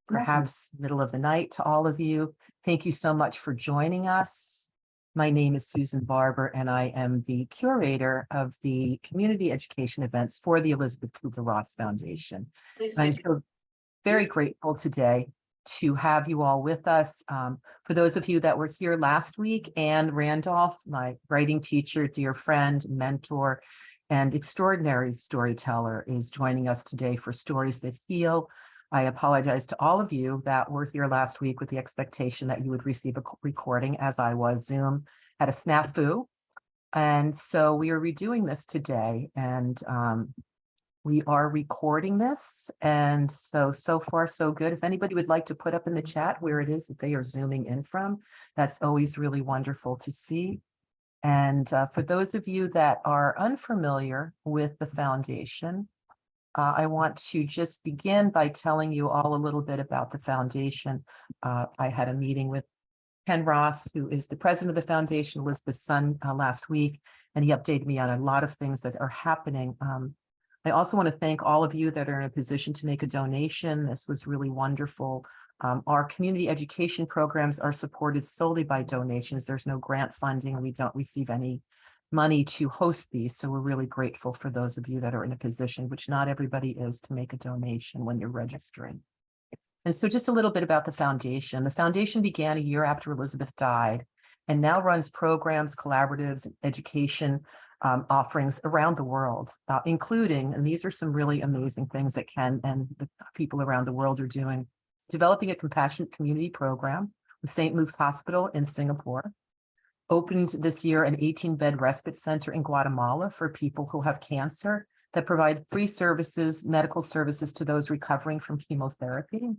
perhaps middle of the night to all of you. Thank you so much for joining us. My name is Susan Barber, and I am the curator of the community education events for the Elisabeth Kübler-Ross Foundation. I'm so very grateful today to have you all with us. For those of you that were here last week, Ann Randolph, my writing teacher, dear friend, mentor, and extraordinary storyteller, is joining us today for Stories That Heal. I apologize to all of you that were here last week with the expectation that you would receive a recording, as I was. Zoom had a snafu. And so we are redoing this today, and we are recording this. And so far, so good. If anybody would like to put up in the chat where it is that they are Zooming in from, that's always really wonderful to see. And for those of you that are unfamiliar with the foundation, I want to just begin by telling you all a little bit about the foundation. I had a meeting with Ken Ross, who is the president of the foundation, Elisabeth's son, last week, and he updated me on a lot of things that are happening. I also want to thank all of you that are in a position to make a donation. This was really wonderful. Our community education programs are supported solely by donations. There's no grant funding. We don't receive any money to host these. So we're really grateful for those of you that are in a position, which not everybody is, to make a donation when you're registering. And so just a little bit about the foundation. The foundation began a year after Elisabeth died and now runs programs, collaboratives, and education offerings around the world, including, and these are some really amazing things that Ken and the people around the world are doing, developing a compassionate community program with St. Luke's Hospital in Singapore, opened this year an 18-bed respite center in Guatemala for people who have cancer that provide free services, medical services to those recovering from chemotherapy.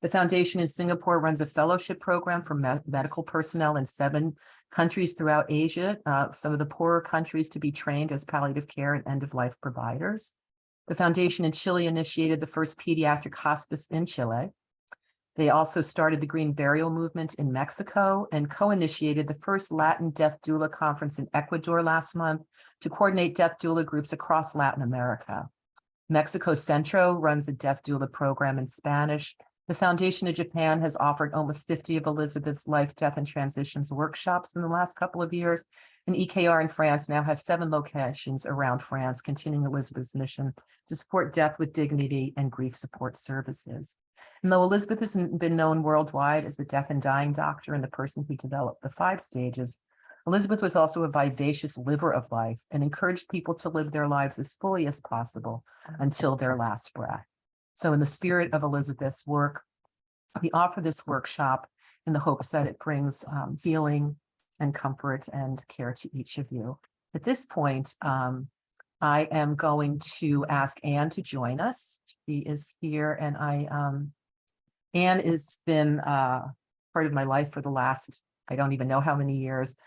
The foundation in Singapore runs a fellowship program for medical personnel in 7 countries throughout Asia, some of the poorer countries, to be trained as palliative care and end-of-life providers. The foundation in Chile initiated the first pediatric hospice in Chile. They also started the Green Burial Movement in Mexico and co-initiated the first Latin Death Doula Conference in Ecuador last month to coordinate death doula groups across Latin America. Mexico Centro runs a death doula program in Spanish. The Foundation of Japan has offered almost 50 of Elisabeth's life, death, and transitions workshops in the last couple of years. And EKR in France now has 7 locations around France, continuing Elisabeth's mission to support death with dignity and grief support services. And though Elisabeth has been known worldwide as the death and dying doctor and the person who developed the 5 stages, Elisabeth was also a vivacious liver of life and encouraged people to live their lives as fully as possible until their last breath. So in the spirit of Elisabeth's work, we offer this workshop in the hopes that it brings healing and comfort and care to each of you. At this point, I am going to ask Ann to join us. She is here, and Ann has been part of my life for the last, I don't even know how many years.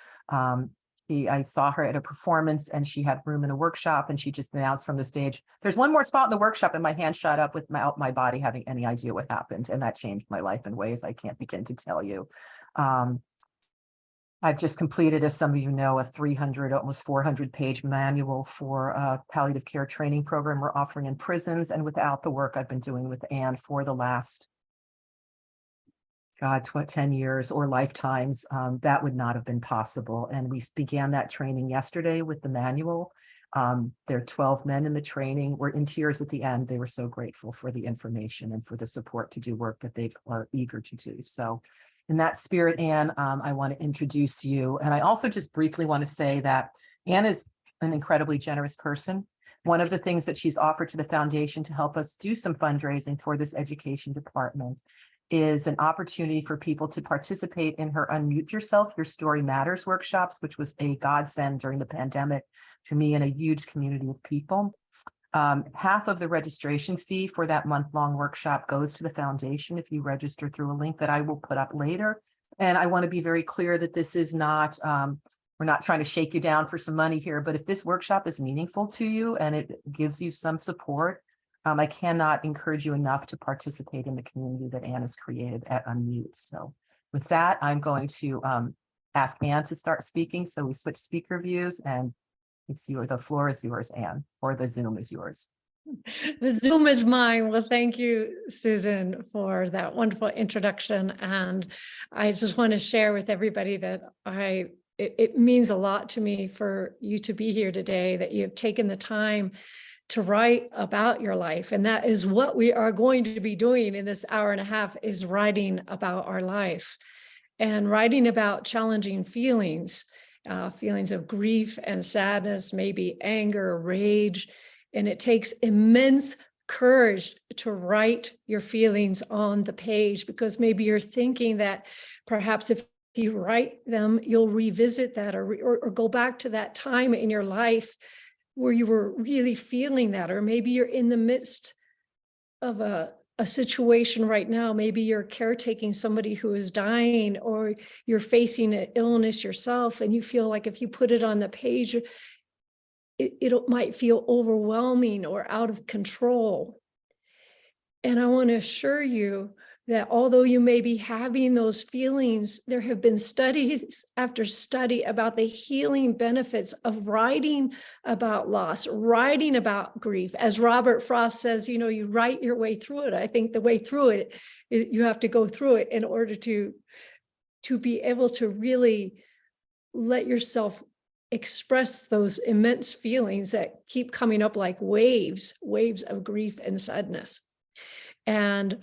I saw her at a performance and she had room in a workshop, and she just announced from the stage, "There's one more spot in the workshop," and my hand shot up without my body having any idea what happened. And that changed my life in ways I can't begin to tell you. I've just completed, as some of you know, a 300, almost 400-page manual for a palliative care training program we're offering in prisons. And without the work I've been doing with Ann for the last 10 years or lifetimes, that would not have been possible. And we began that training yesterday with the manual. There are 12 men in the training. We're in tears at the end. They were so grateful for the information and for the support to do work that they are eager to do. So in that spirit, Ann, I want to introduce you. And I also just briefly want to say that Ann is an incredibly generous person. One of the things that she's offered to the foundation to help us do some fundraising for this education department is an opportunity for people to participate in her Unmute Yourself, Your Story Matters workshops, which was a godsend during the pandemic to me and a huge community of people. Half of the registration fee for that month-long workshop goes to the foundation if you register through a link that I will put up later. And I want to be very clear that this is not, we're not trying to shake you down for some money here, but if this workshop is meaningful to you and it gives you some support, I cannot encourage you enough to participate in the community that Ann has created at Unmute. So with that, I'm going to ask Ann to start speaking. So we switch speaker views, and it's the floor is yours, Ann, or the Zoom is yours. The Zoom is mine. Well, thank you, Susan, for that wonderful introduction. And I just want to share with everybody that it means a lot to me for you to be here today, that you have taken the time to write about your life. And that is what we are going to be doing in this hour and a half, is writing about our life and writing about challenging feelings, feelings of grief and sadness, maybe anger, rage. And it takes immense courage to write your feelings on the page, because maybe you're thinking that perhaps if you write them, you'll revisit that or go back to that time in your life where you were really feeling that, or maybe you're in the midst of a situation right now. Maybe you're caretaking somebody who is dying, or you're facing an illness yourself, and you feel like if you put it on the page, it might feel overwhelming or out of control. And I want to assure you that although you may be having those feelings, there have been studies after study about the healing benefits of writing about loss, writing about grief. As Robert Frost says, you write your way through it. I think the way through it, you have to go through it in order to be able to really let yourself express those immense feelings that keep coming up like waves of grief and sadness. And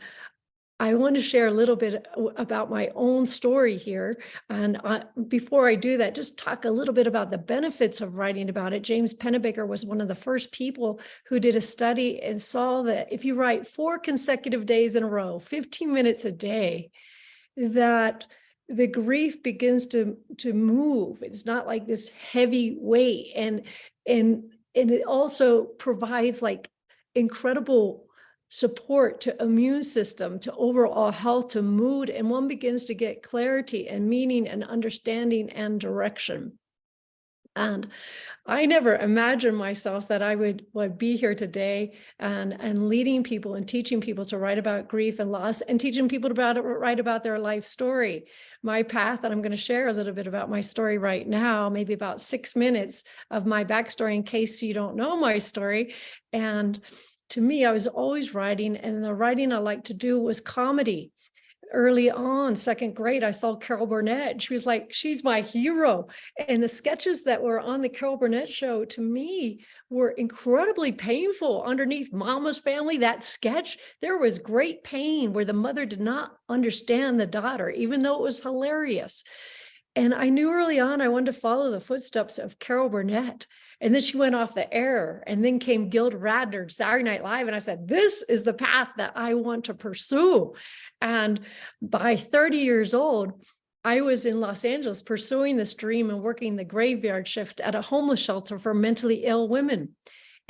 I want to share a little bit about my own story here. And before I do that, just talk a little bit about the benefits of writing about it. James Pennebaker was one of the first people who did a study and saw that if you write 4 consecutive days in a row, 15 minutes a day, that the grief begins to move. It's not like this heavy weight. And it also provides like incredible support to immune system, to overall health, to mood, and one begins to get clarity and meaning and understanding and direction. And I never imagined myself that I would be here today and leading people and teaching people to write about grief and loss, and teaching people to write about their life story. My path, and I'm going to share a little bit about my story right now, maybe about 6 minutes of my backstory in case you don't know my story. And to me, I was always writing, and the writing I liked to do was comedy. Early on, 2nd grade, I saw Carol Burnett. She was like, she's my hero. And the sketches that were on the Carol Burnett show, to me, were incredibly painful. Underneath Mama's Family, that sketch, there was great pain where the mother did not understand the daughter, even though it was hilarious. And I knew early on I wanted to follow the footsteps of Carol Burnett. And then she went off the air, and then came Gilda Radner, Saturday Night Live. And I said, this is the path that I want to pursue. And by 30 years old, I was in Los Angeles pursuing this dream and working the graveyard shift at a homeless shelter for mentally ill women.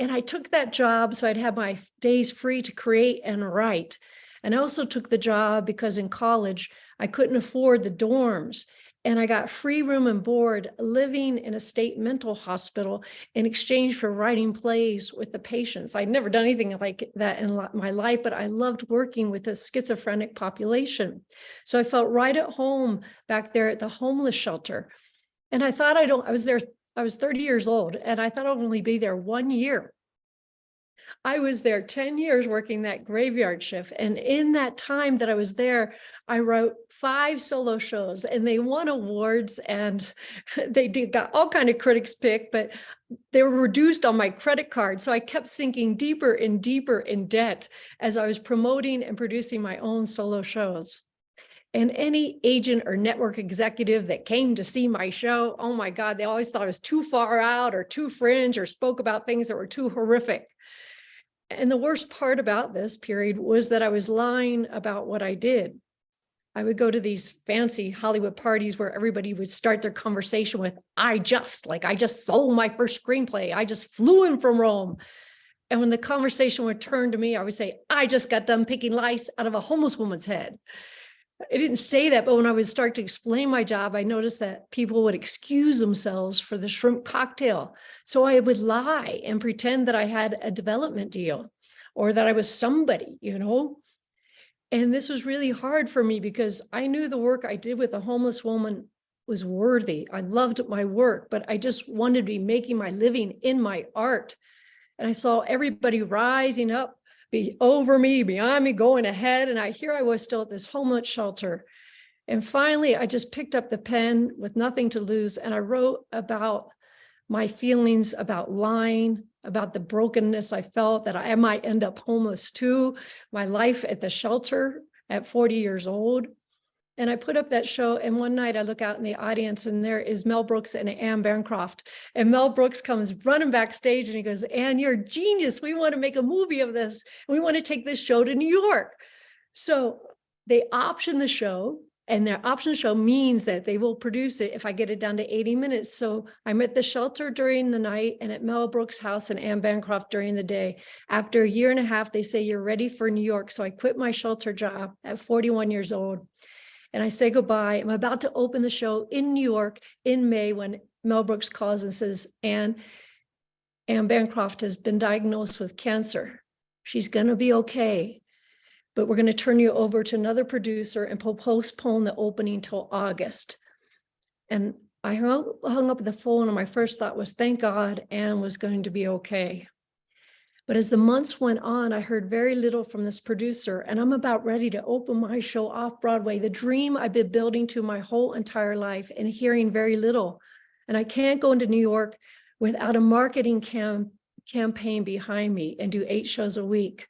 And I took that job so I'd have my days free to create and write. And I also took the job because in college, I couldn't afford the dorms. And I got free room and board living in a state mental hospital in exchange for writing plays with the patients. I'd never done anything like that in my life, but I loved working with a schizophrenic population. So I felt right at home back there at the homeless shelter. And I thought I was 30 years old, and I thought I'd only be there 1 year. I was there 10 years working that graveyard shift. And in that time that I was there, I wrote 5 solo shows, and they won awards, and they got all kind of critics pick, but they were reduced on my credit card. So I kept sinking deeper and deeper in debt as I was promoting and producing my own solo shows. And any agent or network executive that came to see my show, oh my God, they always thought I was too far out or too fringe or spoke about things that were too horrific. And the worst part about this period was that I was lying about what I did. I would go to these fancy Hollywood parties where everybody would start their conversation with, I just sold my first screenplay. I just flew in from Rome. And when the conversation would turn to me, I would say, I just got done picking lice out of a homeless woman's head. I didn't say that, but when I would start to explain my job, I noticed that people would excuse themselves for the shrimp cocktail. So I would lie and pretend that I had a development deal or that I was somebody, And this was really hard for me because I knew the work I did with a homeless woman was worthy. I loved my work, but I just wanted to be making my living in my art. And I saw everybody rising up over me, behind me, going ahead. And I was still at this homeless shelter. And finally, I just picked up the pen with nothing to lose. And I wrote about my feelings about lying, about the brokenness I felt that I might end up homeless too, my life at the shelter at 40 years old. And I put up that show, and one night I look out in the audience, and there is Mel Brooks and Ann Bancroft. And Mel Brooks comes running backstage, and he goes, "Ann, you're a genius. We want to make a movie of this. We want to take this show to New York." So they option the show, and their option show means that they will produce it if I get it down to 80 minutes. So I'm at the shelter during the night and at Mel Brooks' house and Ann Bancroft during the day. After a year and a half, they say, "You're ready for New York." So I quit my shelter job at 41 years old. And I say goodbye. I'm about to open the show in New York in May when Mel Brooks calls and says, Ann Bancroft has been diagnosed with cancer. She's going to be okay, but we're going to turn you over to another producer and postpone the opening till August. And I hung up the phone, and my first thought was, thank God Ann was going to be okay. But as the months went on, I heard very little from this producer, and I'm about ready to open my show off Broadway, the dream I've been building to my whole entire life, and hearing very little. And I can't go into New York without a marketing campaign behind me and do 8 shows a week.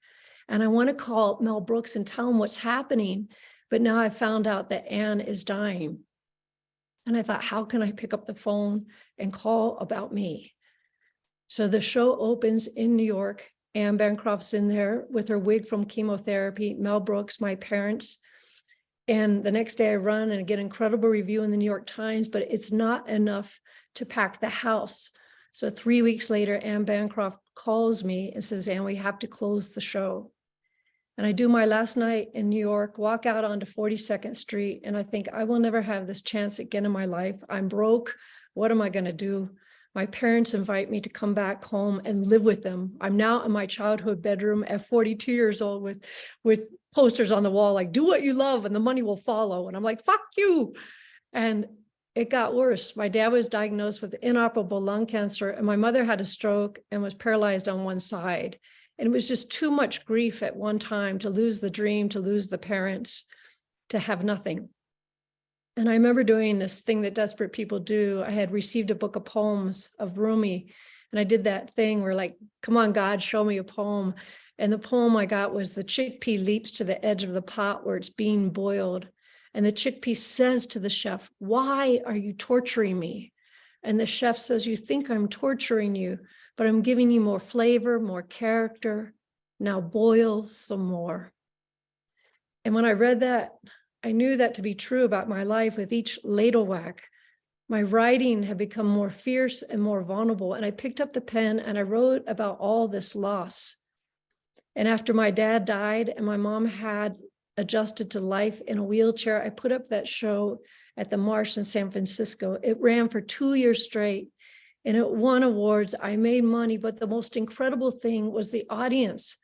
And I want to call Mel Brooks and tell him what's happening. But now I found out that Ann is dying. And I thought, how can I pick up the phone and call about me? So the show opens in New York. Ann Bancroft's in there with her wig from chemotherapy, Mel Brooks, my parents. And the next day I run and get an incredible review in the New York Times, but it's not enough to pack the house. So 3 weeks later, Ann Bancroft calls me and says, Ann, we have to close the show. And I do my last night in New York, walk out onto 42nd Street, and I think I will never have this chance again in my life. I'm broke. What am I going to do? My parents invite me to come back home and live with them. I'm now in my childhood bedroom at 42 years old with posters on the wall, like, do what you love and the money will follow. And I'm like, fuck you. And it got worse. My dad was diagnosed with inoperable lung cancer, and my mother had a stroke and was paralyzed on one side. And it was just too much grief at one time to lose the dream, to lose the parents, to have nothing. And I remember doing this thing that desperate people do. I had received a book of poems of Rumi, and I did that thing where, like, come on, God, show me a poem. And the poem I got was, the chickpea leaps to the edge of the pot where it's being boiled. And the chickpea says to the chef, why are you torturing me? And the chef says, you think I'm torturing you, but I'm giving you more flavor, more character. Now boil some more. And when I read that, I knew that to be true about my life. With each ladle whack, my writing had become more fierce and more vulnerable. And I picked up the pen and I wrote about all this loss. And after my dad died and my mom had adjusted to life in a wheelchair, I put up that show at the Marsh in San Francisco. It ran for 2 years straight, and it won awards. I made money, but the most incredible thing was the audience.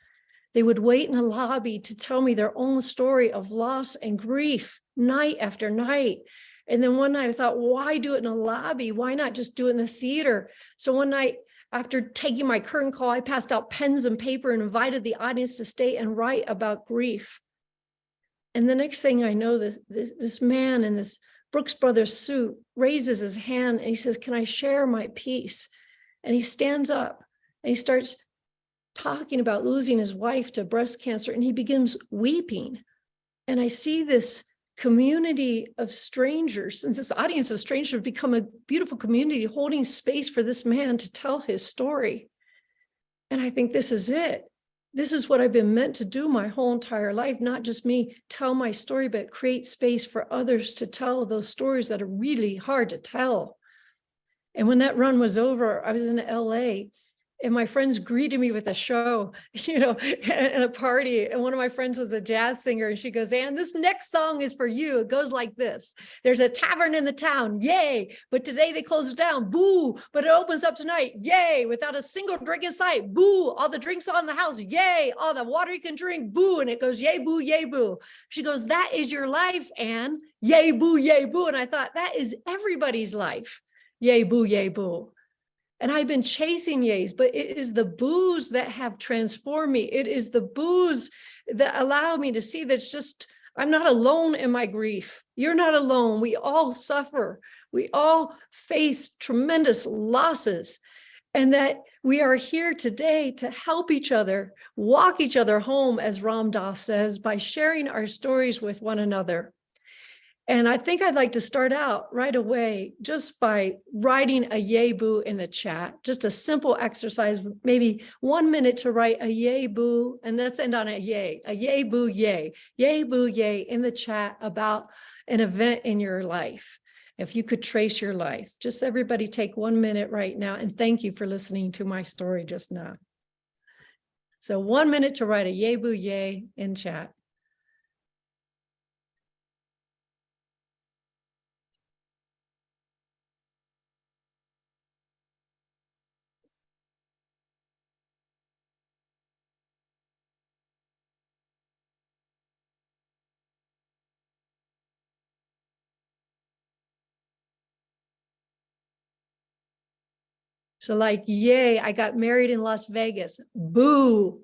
They would wait in the lobby to tell me their own story of loss and grief night after night. And then one night I thought, why do it in a lobby? Why not just do it in the theater? So one night, after taking my curtain call, I passed out pens and paper and invited the audience to stay and write about grief. And the next thing I know, this man in this Brooks Brothers suit raises his hand and he says, can I share my piece? And he stands up and he starts talking about losing his wife to breast cancer, and he begins weeping. And I see this community of strangers, and this audience of strangers become a beautiful community holding space for this man to tell his story. And I think this is it. This is what I've been meant to do my whole entire life, not just me tell my story, but create space for others to tell those stories that are really hard to tell. And when that run was over, I was in LA, and my friends greeted me with a show, at a party. And one of my friends was a jazz singer. And she goes, Ann, this next song is for you. It goes like this. There's a tavern in the town. Yay. But today they close it down. Boo. But it opens up tonight. Yay. Without a single drink in sight. Boo. All the drinks on the house. Yay. All the water you can drink. Boo. And it goes, yay, boo, yay, boo. She goes, that is your life, Ann. Yay, boo, yay, boo. And I thought, that is everybody's life. Yay, boo, yay, boo. And I've been chasing yays, but it is the boos that have transformed me. It is the boos that allow me to see that's just, I'm not alone in my grief. You're not alone. We all suffer. We all face tremendous losses. And that we are here today to help each other, walk each other home, as Ram Dass says, by sharing our stories with one another. And I think I'd like to start out right away just by writing a yay boo in the chat, just a simple exercise, maybe 1 minute to write a yay boo, and let's end on a yay boo, yay boo, yay in the chat about an event in your life. If you could trace your life, just everybody take 1 minute right now. And thank you for listening to my story just now. So 1 minute to write a yay boo, yay in chat. So like, yay, I got married in Las Vegas. Boo,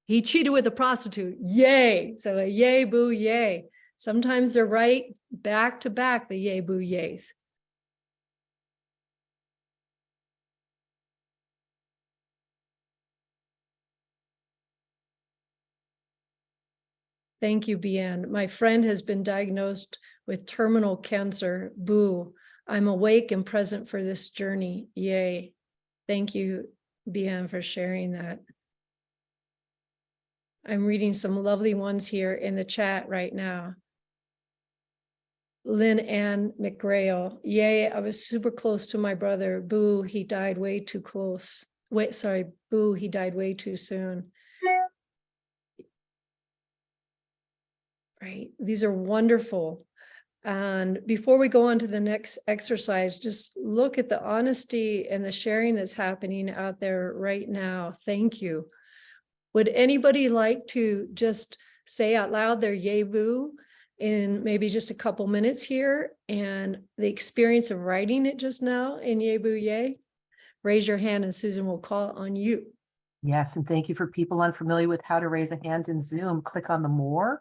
he cheated with a prostitute. Yay. So a yay, boo, yay. Sometimes they're right back to back, the yay, boo, yays. Thank you, Bian. My friend has been diagnosed with terminal cancer. Boo, I'm awake and present for this journey. Yay. Thank you, Bian, for sharing that. I'm reading some lovely ones here in the chat right now. Lynn Ann McGrail. Yay, I was super close to my brother. Boo, he died way too close. Wait, sorry, boo, he died way too soon. Right, these are wonderful. And before we go on to the next exercise, just look at the honesty and the sharing that's happening out there right now. Thank you. Would anybody like to just say out loud their yay boo in maybe just a couple minutes here, and the experience of writing it just now in yay boo yay? Raise your hand and Susan will call on you. Yes, and thank you. For people unfamiliar with how to raise a hand in Zoom, click on the more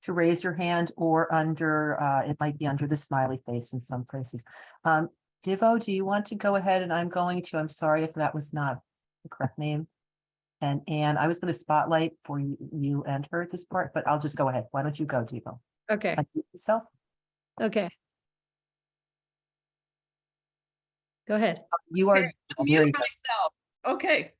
to raise your hand, or under, it might be under the smiley face in some places. Divo, do you want to go ahead? And I'm sorry if that was not the correct name. And Anne, I was going to spotlight for you and her at this part, but I'll just go ahead. Why don't you go, Divo? Okay. Unmute yourself. Okay. Go ahead. You are. Mute myself. Okay.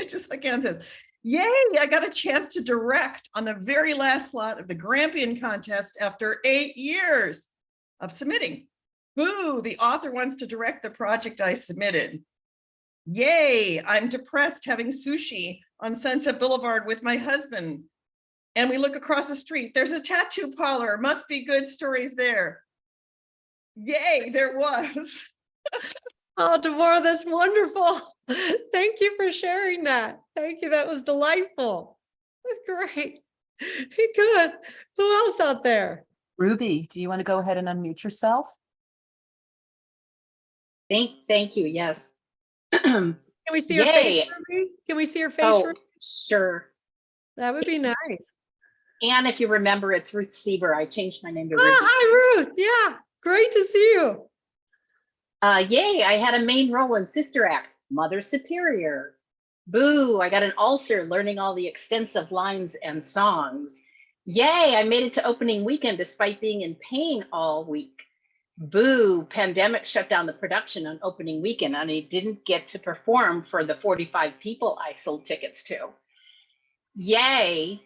Just like Ann says, yay, I got a chance to direct on the very last slot of the Grampian contest after 8 years of submitting. Boo, the author wants to direct the project I submitted. Yay, I'm depressed having sushi on Sunset Boulevard with my husband. And we look across the street, there's a tattoo parlor, must be good stories there. Yay, there was. Oh, Deborah, that's wonderful. Thank you for sharing that. Thank you. That was delightful. That's great. Good. Who else out there? Ruby, do you want to go ahead and unmute yourself? Thank you. Yes. Can we see your face, Ruby? Can we see your face? Oh, Ruby? sure. That would be nice. And if you remember, it's Ruth Sieber. I changed my name to Ruby. Hi, Ruth. Yeah, great to see you. Yay, I had a main role in Sister Act, Mother Superior. Boo, I got an ulcer learning all the extensive lines and songs. Yay, I made it to opening weekend despite being in pain all week. Boo, pandemic shut down the production on opening weekend and I didn't get to perform for the 45 people I sold tickets to. Yay,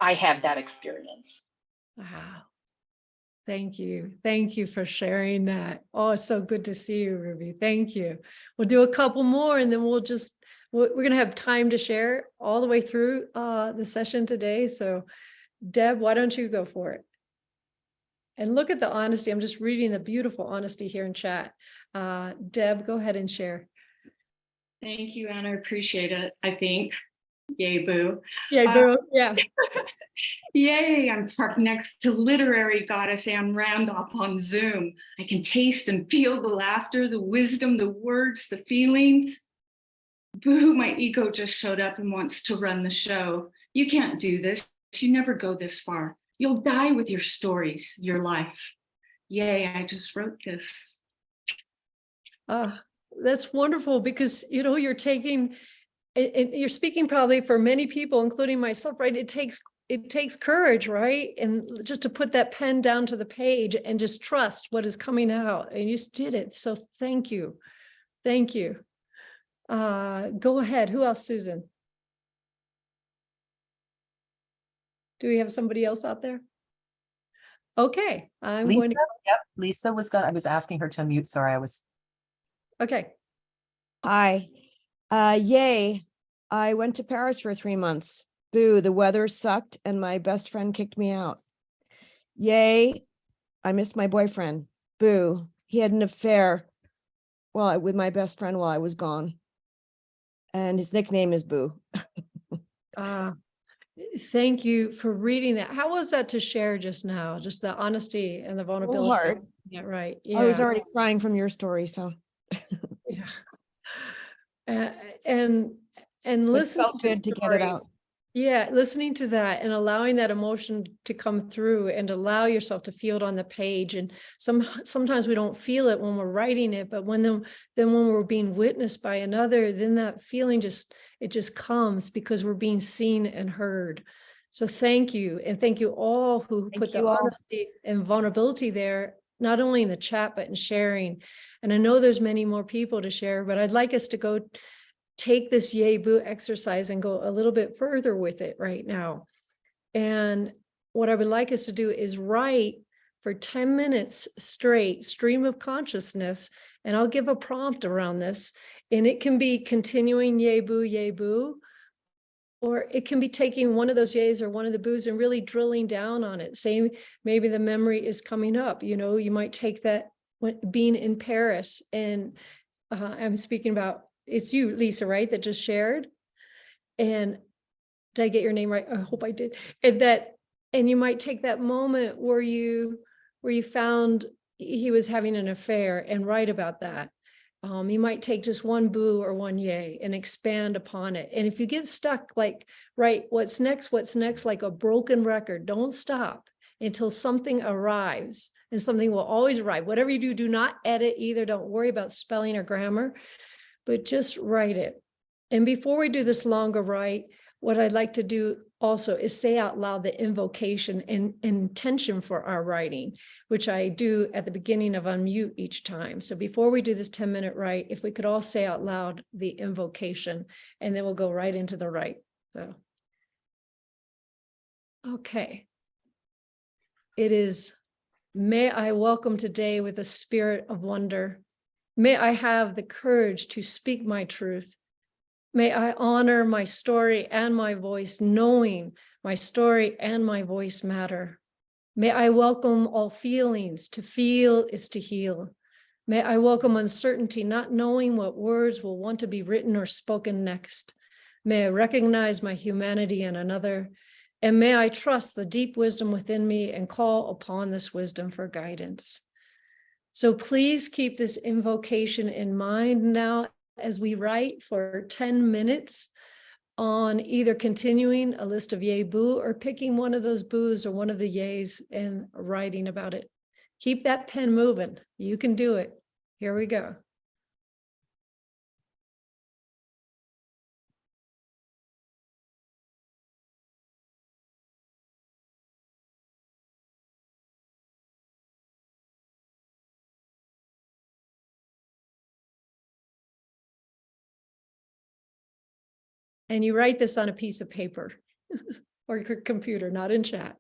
I had that experience. Wow. Thank you. Thank you for sharing that. Oh, it's so good to see you, Ruby. Thank you. We'll do a couple more and then we're going to have time to share all the way through the session today. So Deb, why don't you go for it? And look at the honesty. I'm just reading the beautiful honesty here in chat. Deb, go ahead and share. Thank you, Anna. I appreciate it, I think. Yay, boo. Yeah, boo. Yeah. Yay, I'm parked next to literary goddess Ann Randolph on Zoom. I can taste and feel the laughter, the wisdom, the words, the feelings. Boo, my ego just showed up and wants to run the show. You can't do this. You never go this far. You'll die with your stories, your life. Yay, I just wrote this. That's wonderful because, you know, you're taking, and you're speaking probably for many people, including myself, right? It takes courage, right? And just to put that pen down to the page and just trust what is coming out. And you did it. So thank you. Thank you. Go ahead. Who else, Susan? Do we have somebody else out there? Okay, I'm Lisa, going to, yep, Lisa was I was asking her to unmute. Sorry, I was. okay. Hi. Yay. I went to Paris for 3 months. Boo, the weather sucked and my best friend kicked me out. Yay. I missed my boyfriend. Boo, he had an affair with my best friend while I was gone. And his nickname is Boo. Thank you for reading that. How was that to share just now? Just the honesty and the vulnerability. Hard. Yeah, right. I was Yeah. already crying from your story, so Yeah. And it listening felt good to the get it story. out. Yeah, listening to that and allowing that emotion to come through and allow yourself to feel it on the page. And sometimes we don't feel it when we're writing it, but then when we're being witnessed by another, then that feeling just comes because we're being seen and heard. So thank you. And thank you all who Thank put the you all. honesty and vulnerability there, not only in the chat, but in sharing. And I know there's many more people to share, but I'd like us to go take this yay boo exercise and go a little bit further with it right now. And what I would like us to do is write for 10 minutes straight, stream of consciousness, and I'll give a prompt around this. And it can be continuing yay boo, or it can be taking one of those yays or one of the boos and really drilling down on it. Saying maybe the memory is coming up, you know, you might take that being in Paris, and I'm speaking about, it's you, Lisa, right, that just shared? And did I get your name right? I hope I did. And you might take that moment where you found he was having an affair and write about that. You might take just one boo or one yay and expand upon it. And if you get stuck, like, right, what's next, like a broken record, don't stop until something arrives. And something will always arrive. Whatever you do, do not edit either. Don't worry about spelling or grammar, but just write it. And before we do this longer write, what I'd like to do also is say out loud the invocation and intention for our writing, which I do at the beginning of unmute each time. So before we do this 10-minute write, if we could all say out loud the invocation, and then we'll go right into the write. So, okay. It is, may I welcome today with a spirit of wonder. May I have the courage to speak my truth. May I honor my story and my voice, knowing my story and my voice matter. May I welcome all feelings. To feel is to heal. May I welcome uncertainty, not knowing what words will want to be written or spoken next. May I recognize my humanity in another. And may I trust the deep wisdom within me and call upon this wisdom for guidance. So please keep this invocation in mind now as we write for 10 minutes on either continuing a list of yay boo or picking one of those boos or one of the yays and writing about it. Keep that pen moving. You can do it. Here we go. And you write this on a piece of paper or your computer, not in chat.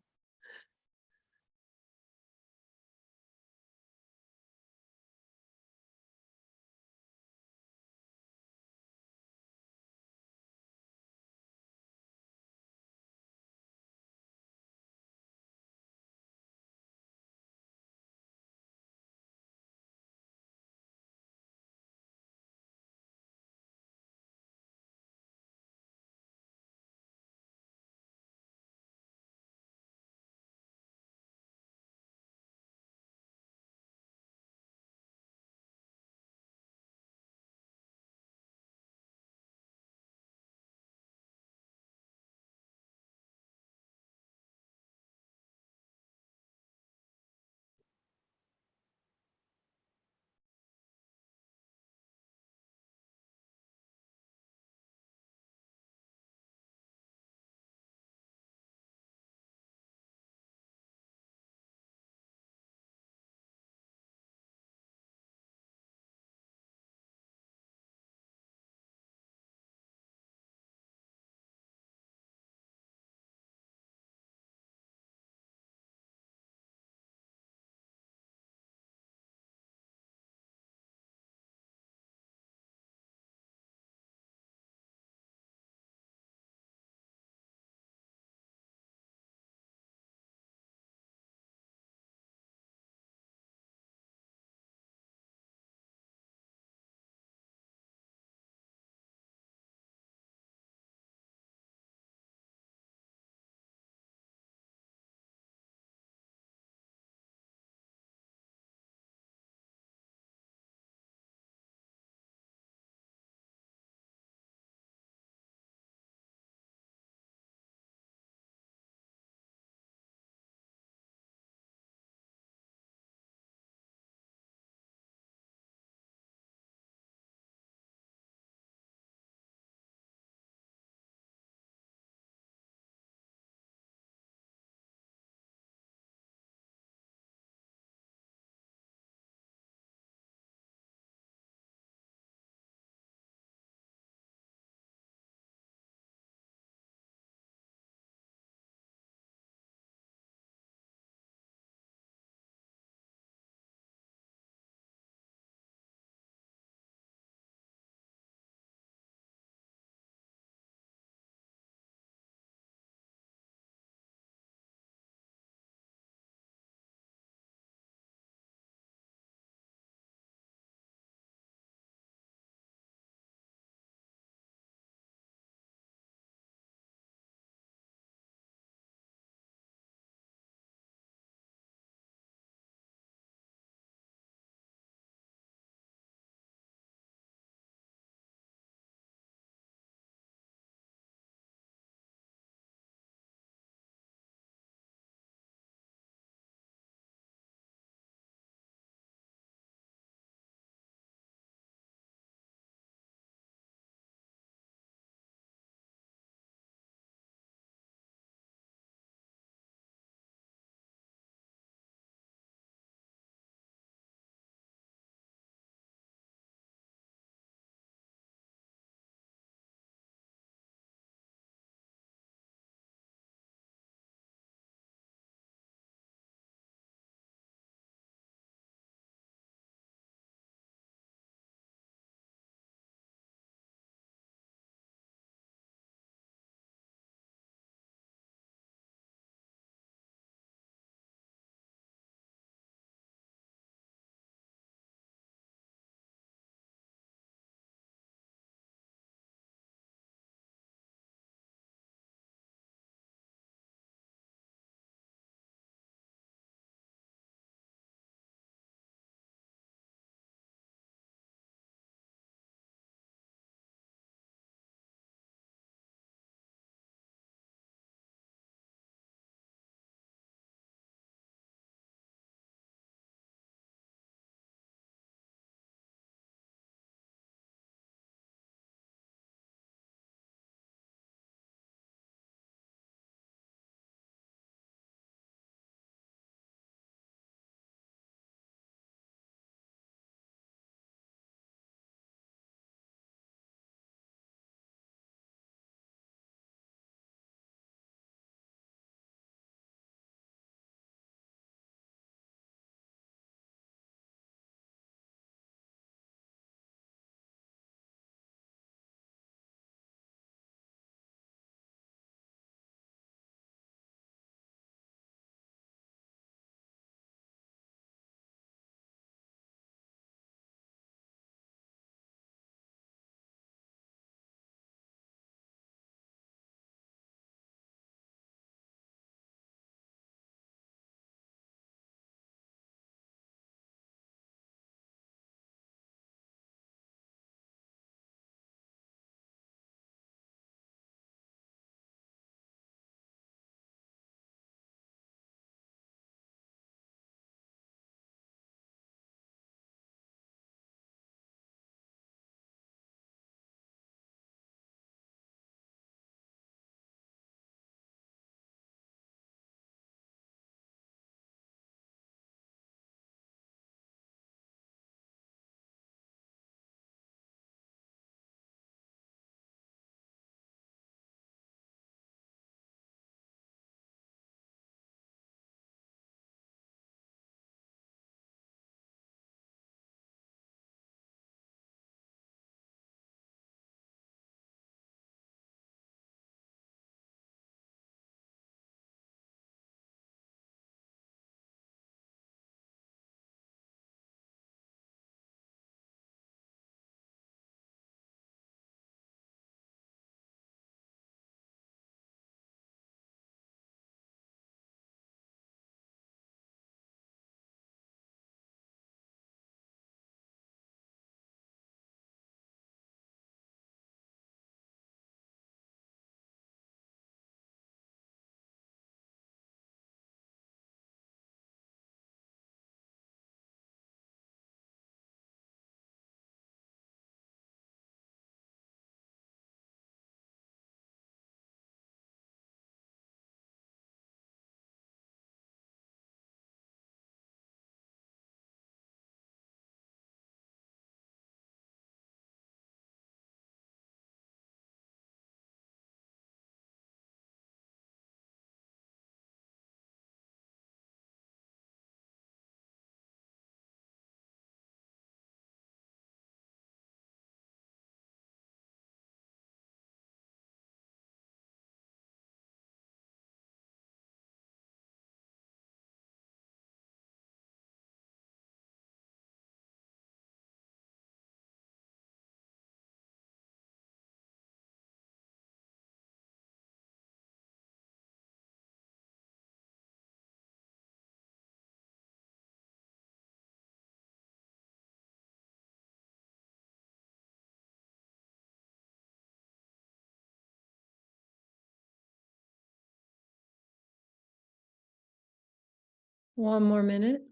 One more minute.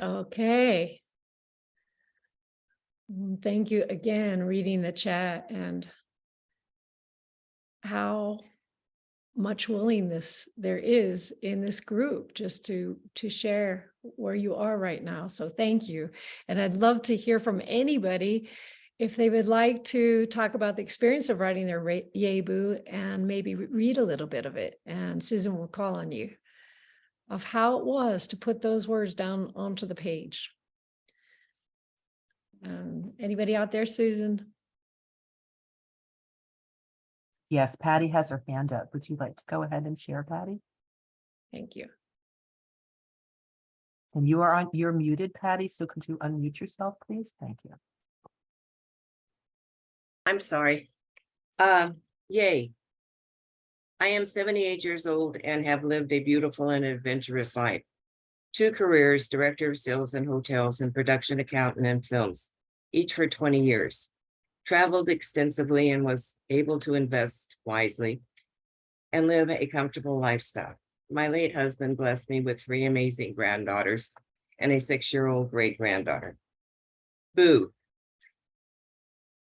Okay. Thank you again, reading the chat and how much willingness there is in this group just to share where you are right now. So thank you. And I'd love to hear from anybody if they would like to talk about the experience of writing their Yay Boo and maybe read a little bit of it. And Susan will call on you of how it was to put those words down onto the page. Anybody out there, Susan? Yes, Patty has her hand up. Would you like to go ahead and share, Patty? Thank you. And you're muted, Patty, so could you unmute yourself, please? Thank you. I'm sorry. Yay. I am 78 years old and have lived a beautiful and adventurous life. 2 careers, director of sales in hotels and production accountant in films, each for 20 years. Traveled extensively and was able to invest wisely and live a comfortable lifestyle. My late husband blessed me with 3 amazing granddaughters and a 6-year-old great-granddaughter. Boo.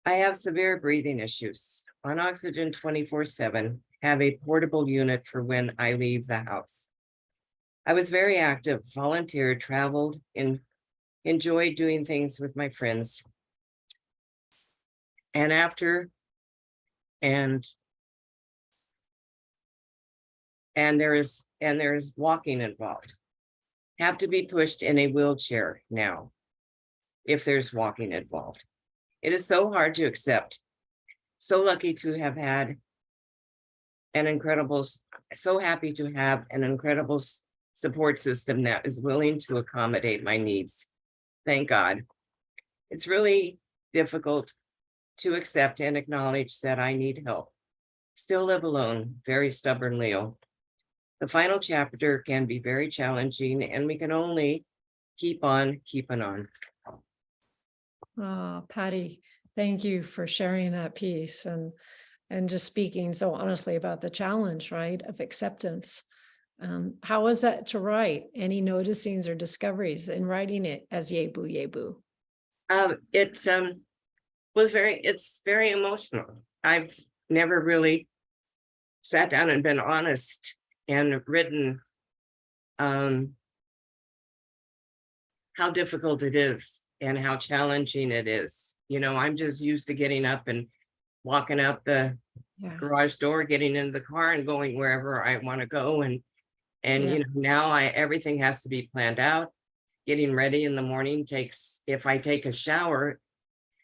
I have severe breathing issues, on oxygen 24/7, have a portable unit for when I leave the house. I was very active, volunteered, traveled, and enjoyed doing things with my friends. And there is walking involved. Have to be pushed in a wheelchair now, if there's walking involved. It is so hard to accept. So lucky to have had so happy to have an incredible support system that is willing to accommodate my needs. Thank God. It's really difficult to accept and acknowledge that I need help. Still live alone, very stubborn Leo. The final chapter can be very challenging and we can only keep on keeping on. Oh, Patty, thank you for sharing that piece and just speaking so honestly about the challenge, right, of acceptance. How was that to write? Any noticings or discoveries in writing it as Yay Boo, Yay Boo? It's very emotional. I've never really sat down and been honest and written how difficult it is and how challenging it is. You know, I'm just used to getting up and walking out the garage door, getting in the car and going wherever I want to go. And you know, now everything has to be planned out. Getting ready in the morning takes, if I take a shower,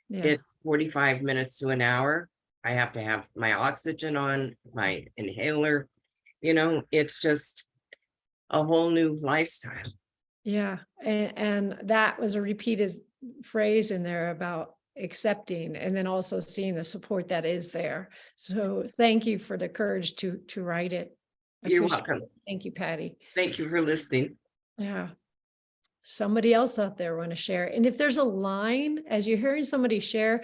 it's 45 minutes to an hour. I have to have my oxygen on, my inhaler. You know, it's just a whole new lifestyle. Yeah, and that was a repeated phrase in there about accepting and then also seeing the support that is there. So thank you for the courage to write it. You're welcome. Thank you, Patty. Thank you for listening. Yeah. Somebody else out there want to share. And if there's a line, as you're hearing somebody share,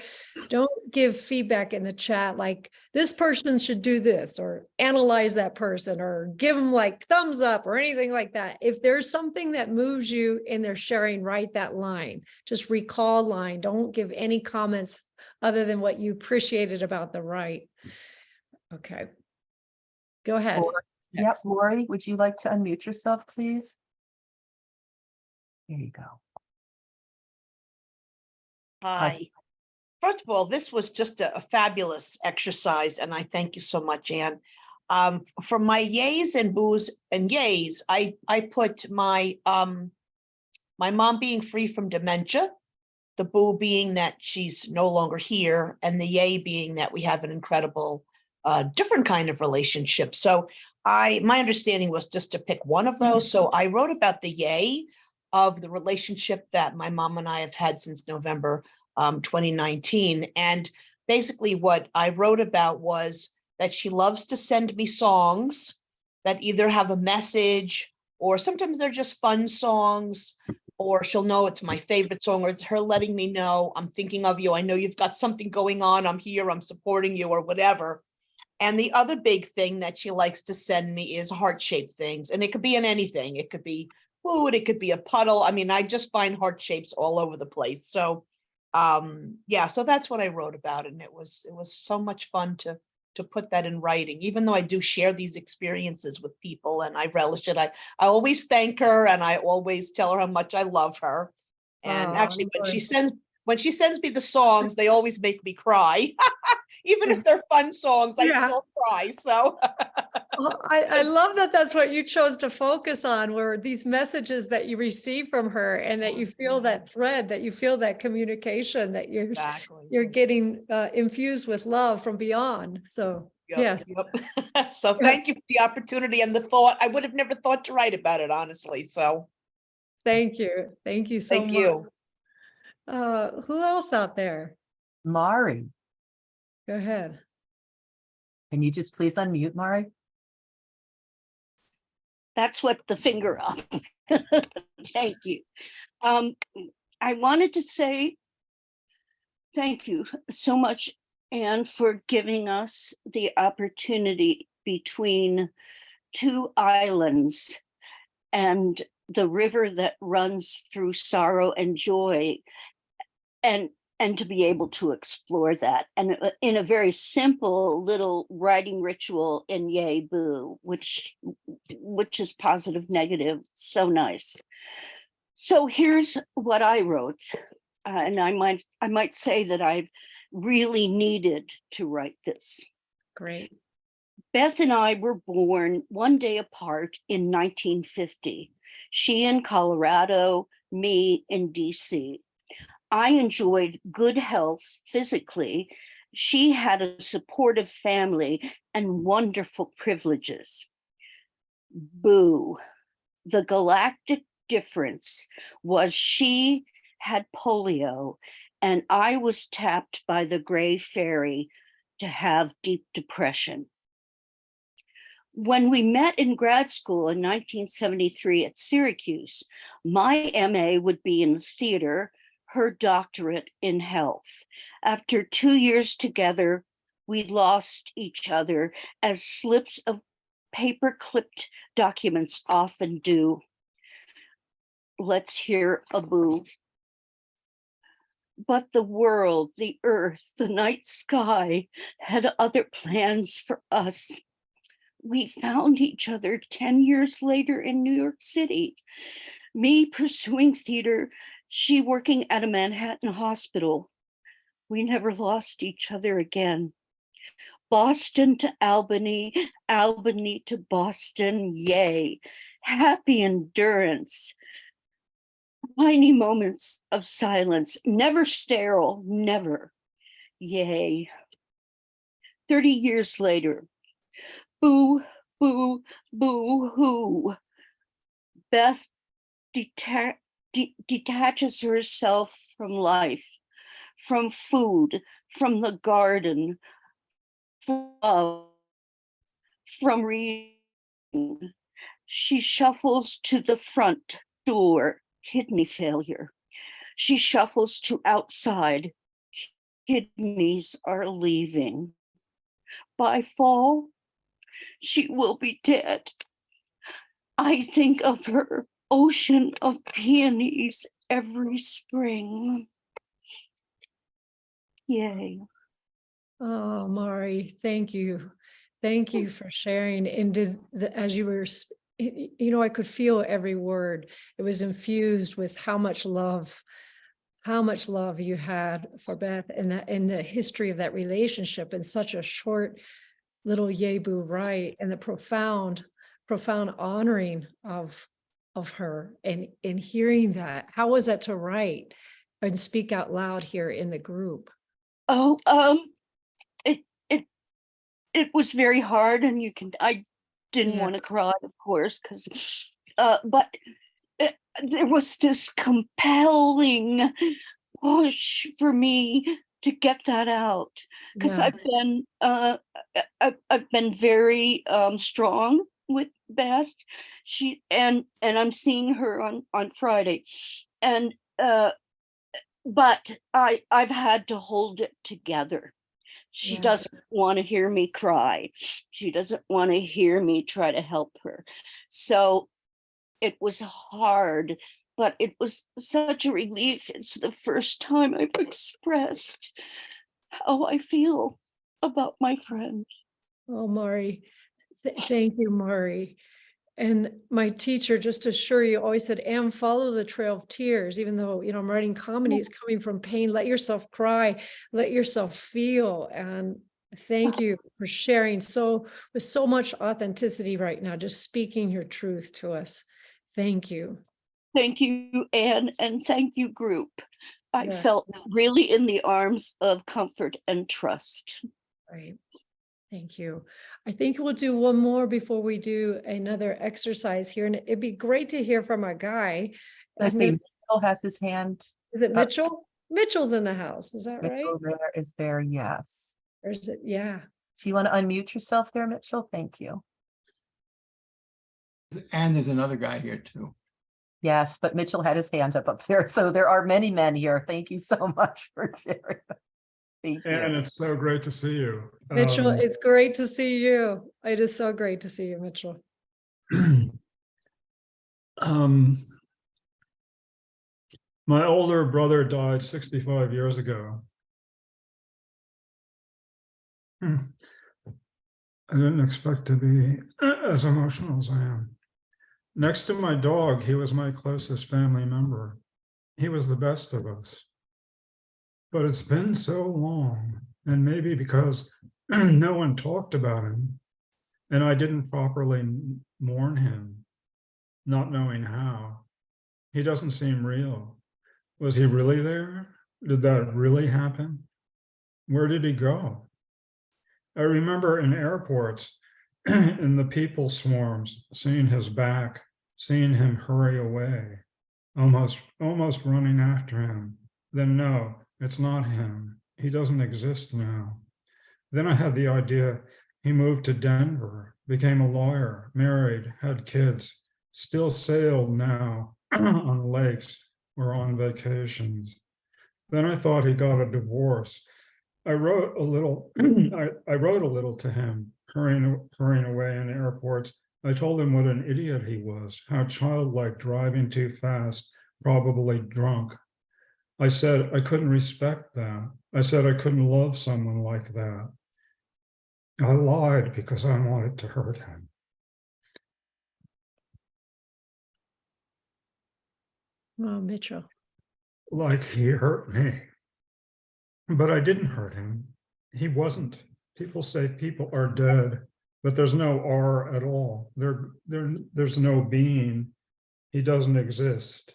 don't give feedback in the chat like this person should do this or analyze that person or give them like thumbs up or anything like that. If there's something that moves you in their sharing, write that line. Just recall line. Don't give any comments other than what you appreciated about the write. Okay. Go ahead. Yep, Next. Lori, would you like to unmute yourself, please? There you go. Hi. First of all, this was just a fabulous exercise, and I thank you so much, Ann. For my yays and boos and yays, I put my my mom being free from dementia, the boo being that she's no longer here, and the yay being that we have an incredible different kind of relationship. So my understanding was just to pick one of those. So I wrote about the yay of the relationship that my mom and I have had since November 2019. And basically what I wrote about was that she loves to send me songs that either have a message, or sometimes they're just fun songs, or she'll know it's my favorite song, or it's her letting me know, I'm thinking of you. I know you've got something going on. I'm here, I'm supporting you, or whatever. And the other big thing that she likes to send me is heart-shaped things. And it could be in anything. It could be food, it could be a puddle. I mean, I just find heart shapes all over the place. So yeah, so that's what I wrote about. And it was so much fun to put that in writing, even though I do share these experiences with people and I relish it. I always thank her and I always tell her how much I love her. And actually when she sends me the songs, they always make me cry. Even if they're fun songs, I still cry. So Well, I love that that's what you chose to focus on, were these messages that you receive from her, and that you feel that thread, that you feel that communication, that you're getting infused with love from beyond. So yes. Yep. So thank you for the opportunity and the thought. I would have never thought to write about it, honestly. So Thank you. Thank you so thank much. you. Who else out there? Mari, Go ahead. can you just please unmute, Mari? That's what the finger up. Thank you. I wanted to say thank you so much, Anne, for giving us the opportunity between two islands and the river that runs through sorrow and joy, and to be able to explore that, and in a very simple little writing ritual in Yay Boo, which is positive, negative, so nice. So here's what I wrote, and I might say that I really needed to write this. Great. Beth and I were born one day apart in 1950. She in Colorado, me in DC. I enjoyed good health physically. She had a supportive family and wonderful privileges. Boo. The galactic difference was she had polio and I was tapped by the gray fairy to have deep depression. When we met in grad school in 1973 at Syracuse, my MA would be in theater, her doctorate in health. After 2 years together, we lost each other as slips of paper clipped documents often do. Let's hear a boo. But the world, the earth, the night sky had other plans for us. We found each other 10 years later in New York City. Me pursuing theater, she working at a Manhattan hospital. We never lost each other again. Boston to Albany, Albany to Boston, yay. Happy endurance. Tiny moments of silence, never sterile, never. Yay. 30 years later, boo, boo, boo, hoo. Beth detaches herself from life, from food, from the garden, from love, from reading. She shuffles to the front door, kidney failure. She shuffles to outside, kidneys are leaving. By fall, she will be dead. I think of her ocean of peonies every spring. Yay. Oh, Mari, thank you. Thank you for sharing. And as you were, I could feel every word. It was infused with how much love you had for Beth, and that in the history of that relationship in such a short little Yebu rite, and the profound honoring of her, and in hearing that. How was that to write and speak out loud here in the group? Oh, it was very hard, and I didn't Yeah. want to cry, of course, because but there was this compelling push for me to get that out, because Yeah. I've been very strong with Beth. And I'm seeing her on Friday, and but I've had to hold it together. She Yeah. doesn't want to hear me cry. She doesn't want to hear me try to help her. So it was hard, but it was such a relief. It's the first time I've expressed how I feel about my friend. Oh, Mari, thank you, Mari. And my teacher, just to assure you, always said, Ann, follow the trail of tears. Even though, I'm writing comedy, it's coming from pain. Let yourself cry, let yourself feel. And thank you for sharing with so much authenticity right now, just speaking your truth to us. Thank you. Thank you, Anne, and thank you, group. I Yeah. felt really in the arms of comfort and trust. Right. Thank you. I think we'll do one more before we do another exercise here. And it'd be great to hear from a guy. I see Mitchell has his hand. Is it Mitchell? Mitchell's in the house. Is that right? Mitchell there is there, yes. Or is it? Yeah. Do you want to unmute yourself there, Mitchell? Thank you. And there's another guy here too. Yes, but Mitchell had his hand up there. So there are many men here. Thank you so much for sharing. Thank you. And it's so great to see you. Mitchell, it's great to see you. It is so great to see you, Mitchell. My older brother died 65 years ago. I didn't expect to be as emotional as I am. Next to my dog, he was my closest family member. He was the best of us. But it's been so long, and maybe because no one talked about him, and I didn't properly mourn him, not knowing how. He doesn't seem real. Was he really there? Did that really happen? Where did he go? I remember in airports, in the people swarms, seeing his back, seeing him hurry away, almost running after him. Then no, it's not him. He doesn't exist now. Then I had the idea he moved to Denver, became a lawyer, married, had kids, still sailed now on lakes or on vacations. Then I thought he got a divorce. I wrote a little to him, hurrying away in airports. I told him what an idiot he was, how childlike, driving too fast, probably drunk. I said I couldn't respect that. I said I couldn't love someone like that. I lied because I wanted to hurt him. Oh, Mitchell. Like he hurt me. But I didn't hurt him. He wasn't. People say people are dead, but there's no R at all. There's no being. He doesn't exist.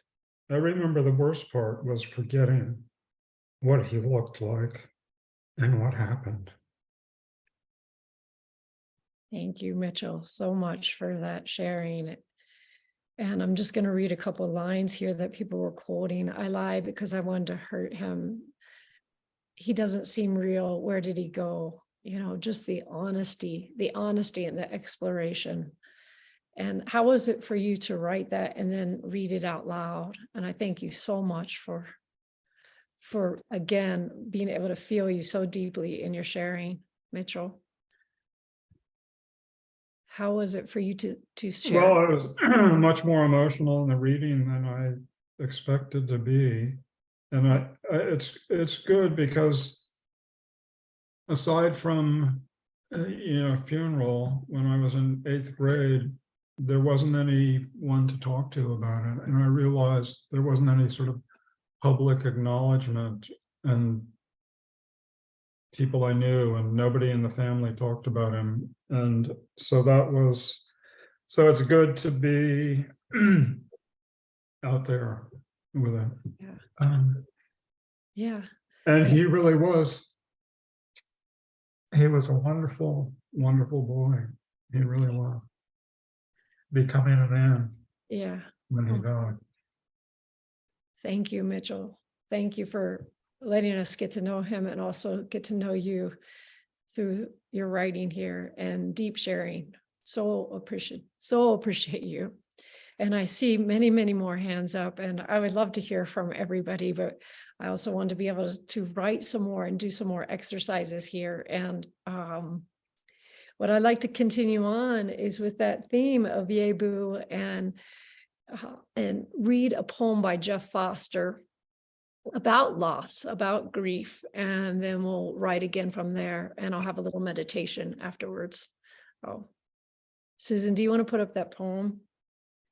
I remember the worst part was forgetting what he looked like and what happened. Thank you, Mitchell, so much for that sharing. And I'm just going to read a couple of lines here that people were quoting. I lied because I wanted to hurt him. He doesn't seem real. Where did he go? Just the honesty and the exploration. And how was it for you to write that and then read it out loud? And I thank you so much for again, being able to feel you so deeply in your sharing, Mitchell. How was it for you to share? Well, I was much more emotional in the reading than I expected to be. And it's good because aside from funeral when I was in 8th grade, there wasn't anyone to talk to about it. And I realized there wasn't any sort of public acknowledgement, and people I knew and nobody in the family talked about him. And so so it's good to be out there with it. Yeah. Yeah. And he really was. He was a wonderful, wonderful boy. He really was. Becoming a man Yeah. when he died. Thank you, Mitchell. Thank you for letting us get to know him and also get to know you through your writing here and deep sharing. So appreciate you. And I see many, many more hands up, and I would love to hear from everybody, but I also want to be able to write some more and do some more exercises here. And what I'd like to continue on is with that theme of Yay Boo and read a poem by Jeff Foster about loss, about grief, and then we'll write again from there, and I'll have a little meditation afterwards. Oh, Susan, do you want to put up that poem?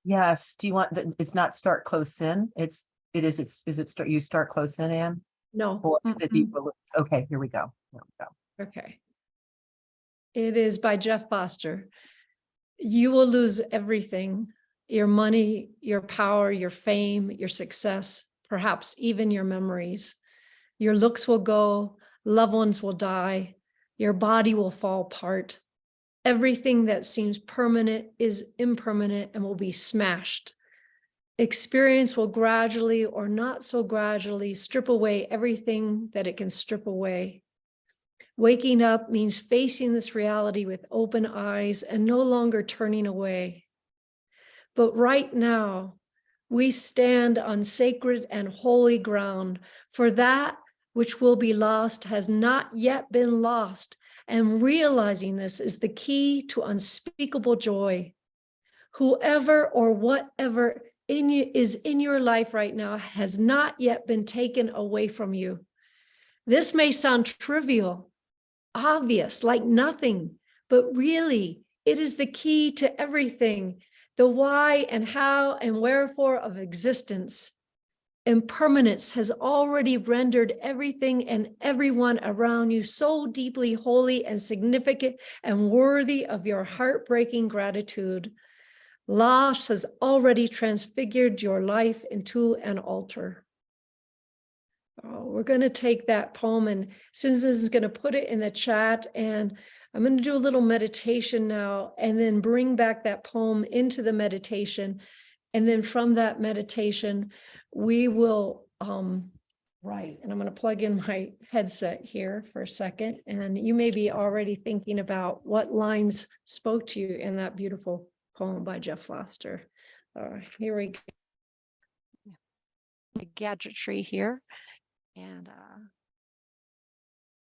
Yes. Do you want that? It's not start close in. Is it start, you start close in, Anne? No. Or is it equal? Okay, here we go. Here we go. Okay. It is by Jeff Foster. You will lose everything: your money, your power, your fame, your success, perhaps even your memories. Your looks will go, loved ones will die, your body will fall apart. Everything that seems permanent is impermanent and will be smashed. Experience will gradually or not so gradually strip away everything that it can strip away. Waking up means facing this reality with open eyes and no longer turning away. But right now, we stand on sacred and holy ground, for that which will be lost has not yet been lost. And realizing this is the key to unspeakable joy. Whoever or whatever is in your life right now has not yet been taken away from you. This may sound trivial, obvious, like nothing, but really it is the key to everything, the why and how and wherefore of existence. Impermanence has already rendered everything and everyone around you so deeply holy and significant and worthy of your heartbreaking gratitude. Loss has already transfigured your life into an altar. Oh, we're going to take that poem, and Susan is going to put it in the chat, and I'm going to do a little meditation now and then bring back that poem into the meditation. And then from that meditation, we will write. And I'm going to plug in my headset here for a second. And you may be already thinking about what lines spoke to you in that beautiful poem by Jeff Foster. Here we go. The gadgetry here. And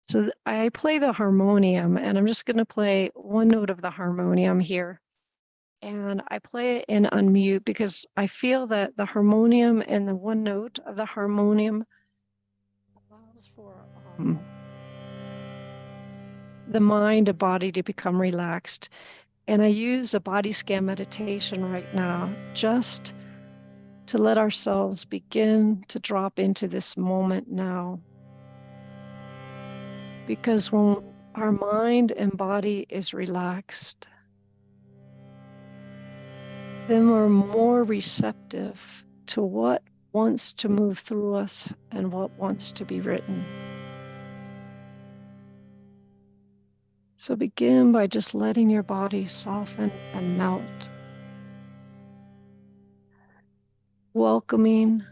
so I play the harmonium, and I'm just going to play one note of the harmonium here. And I play it in unmute because I feel that the harmonium and the one note of the harmonium allows for the mind and body to become relaxed. And I use a body scan meditation right now just to let ourselves begin to drop into this moment now. Because when our mind and body is relaxed, then we're more receptive to what wants to move through us and what wants to be written. So begin by just letting your body soften and melt, welcoming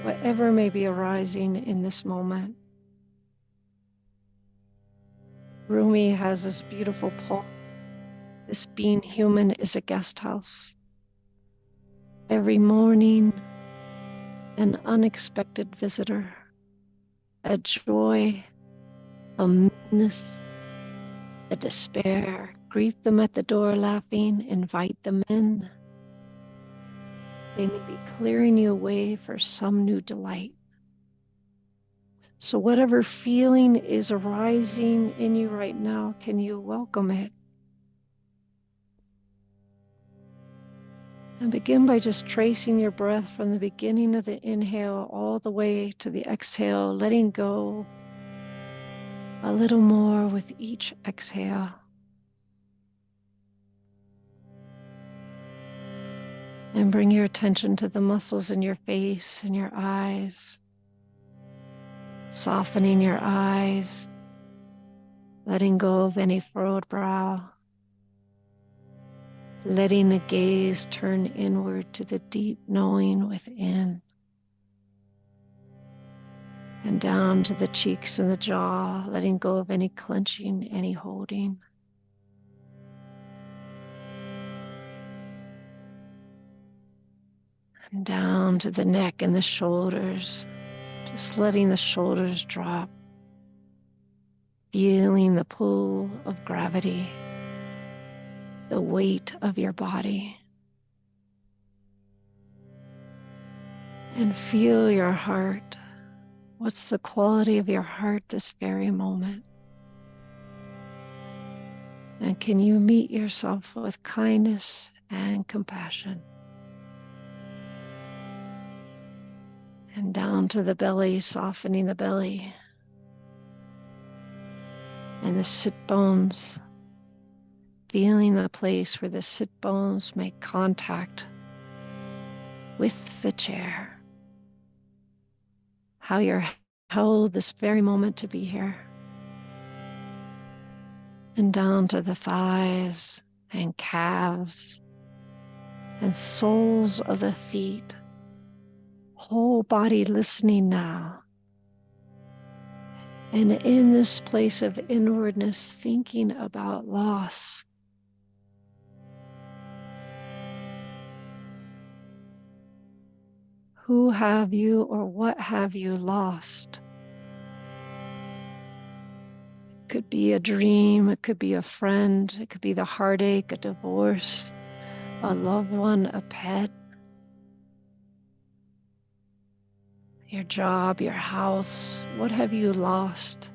whatever may be arising in this moment. Rumi has this beautiful poem. This being human is a guest house. Every morning, an unexpected visitor, a joy, a meanness, a despair. Greet them at the door laughing, invite them in. They may be clearing you away for some new delight. So whatever feeling is arising in you right now, can you welcome it? And begin by just tracing your breath from the beginning of the inhale all the way to the exhale, letting go a little more with each exhale. And bring your attention to the muscles in your face and your eyes, softening your eyes, letting go of any furrowed brow, letting the gaze turn inward to the deep knowing within, and down to the cheeks and the jaw, letting go of any clenching, any holding. And down to the neck and the shoulders, just letting the shoulders drop, feeling the pull of gravity, the weight of your body. And feel your heart. What's the quality of your heart this very moment? And can you meet yourself with kindness and compassion? And down to the belly, softening the belly. And the sit bones, feeling the place where the sit bones make contact with the chair. How you're held this very moment to be here. And down to the thighs and calves and soles of the feet. Whole body listening now. And in this place of inwardness, thinking about loss. Who have you or what have you lost? It could be a dream, it could be a friend, it could be the heartache, a divorce, a loved one, a pet, your job, your house. What have you lost?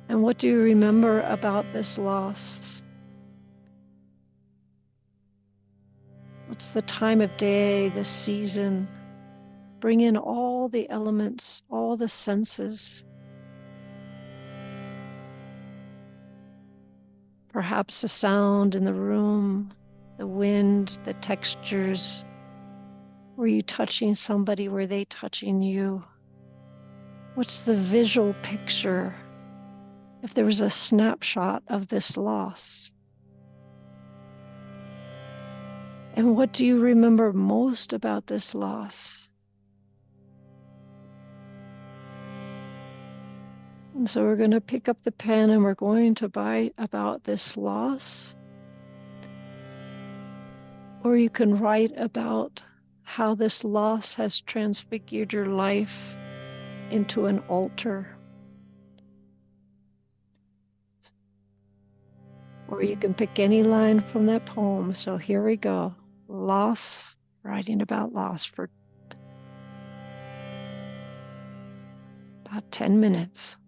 And what do you remember about this loss? What's the time of day, the season? Bring in all the elements, all the senses. Perhaps the sound in the room, the wind, the textures. Were you touching somebody? Were they touching you? What's the visual picture? If there was a snapshot of this loss. And what do you remember most about this loss? And so we're going to pick up the pen and we're going to write about this loss. Or you can write about how this loss has transfigured your life into an altar. Or you can pick any line from that poem. So here we go. Loss, writing about loss for about 10 minutes.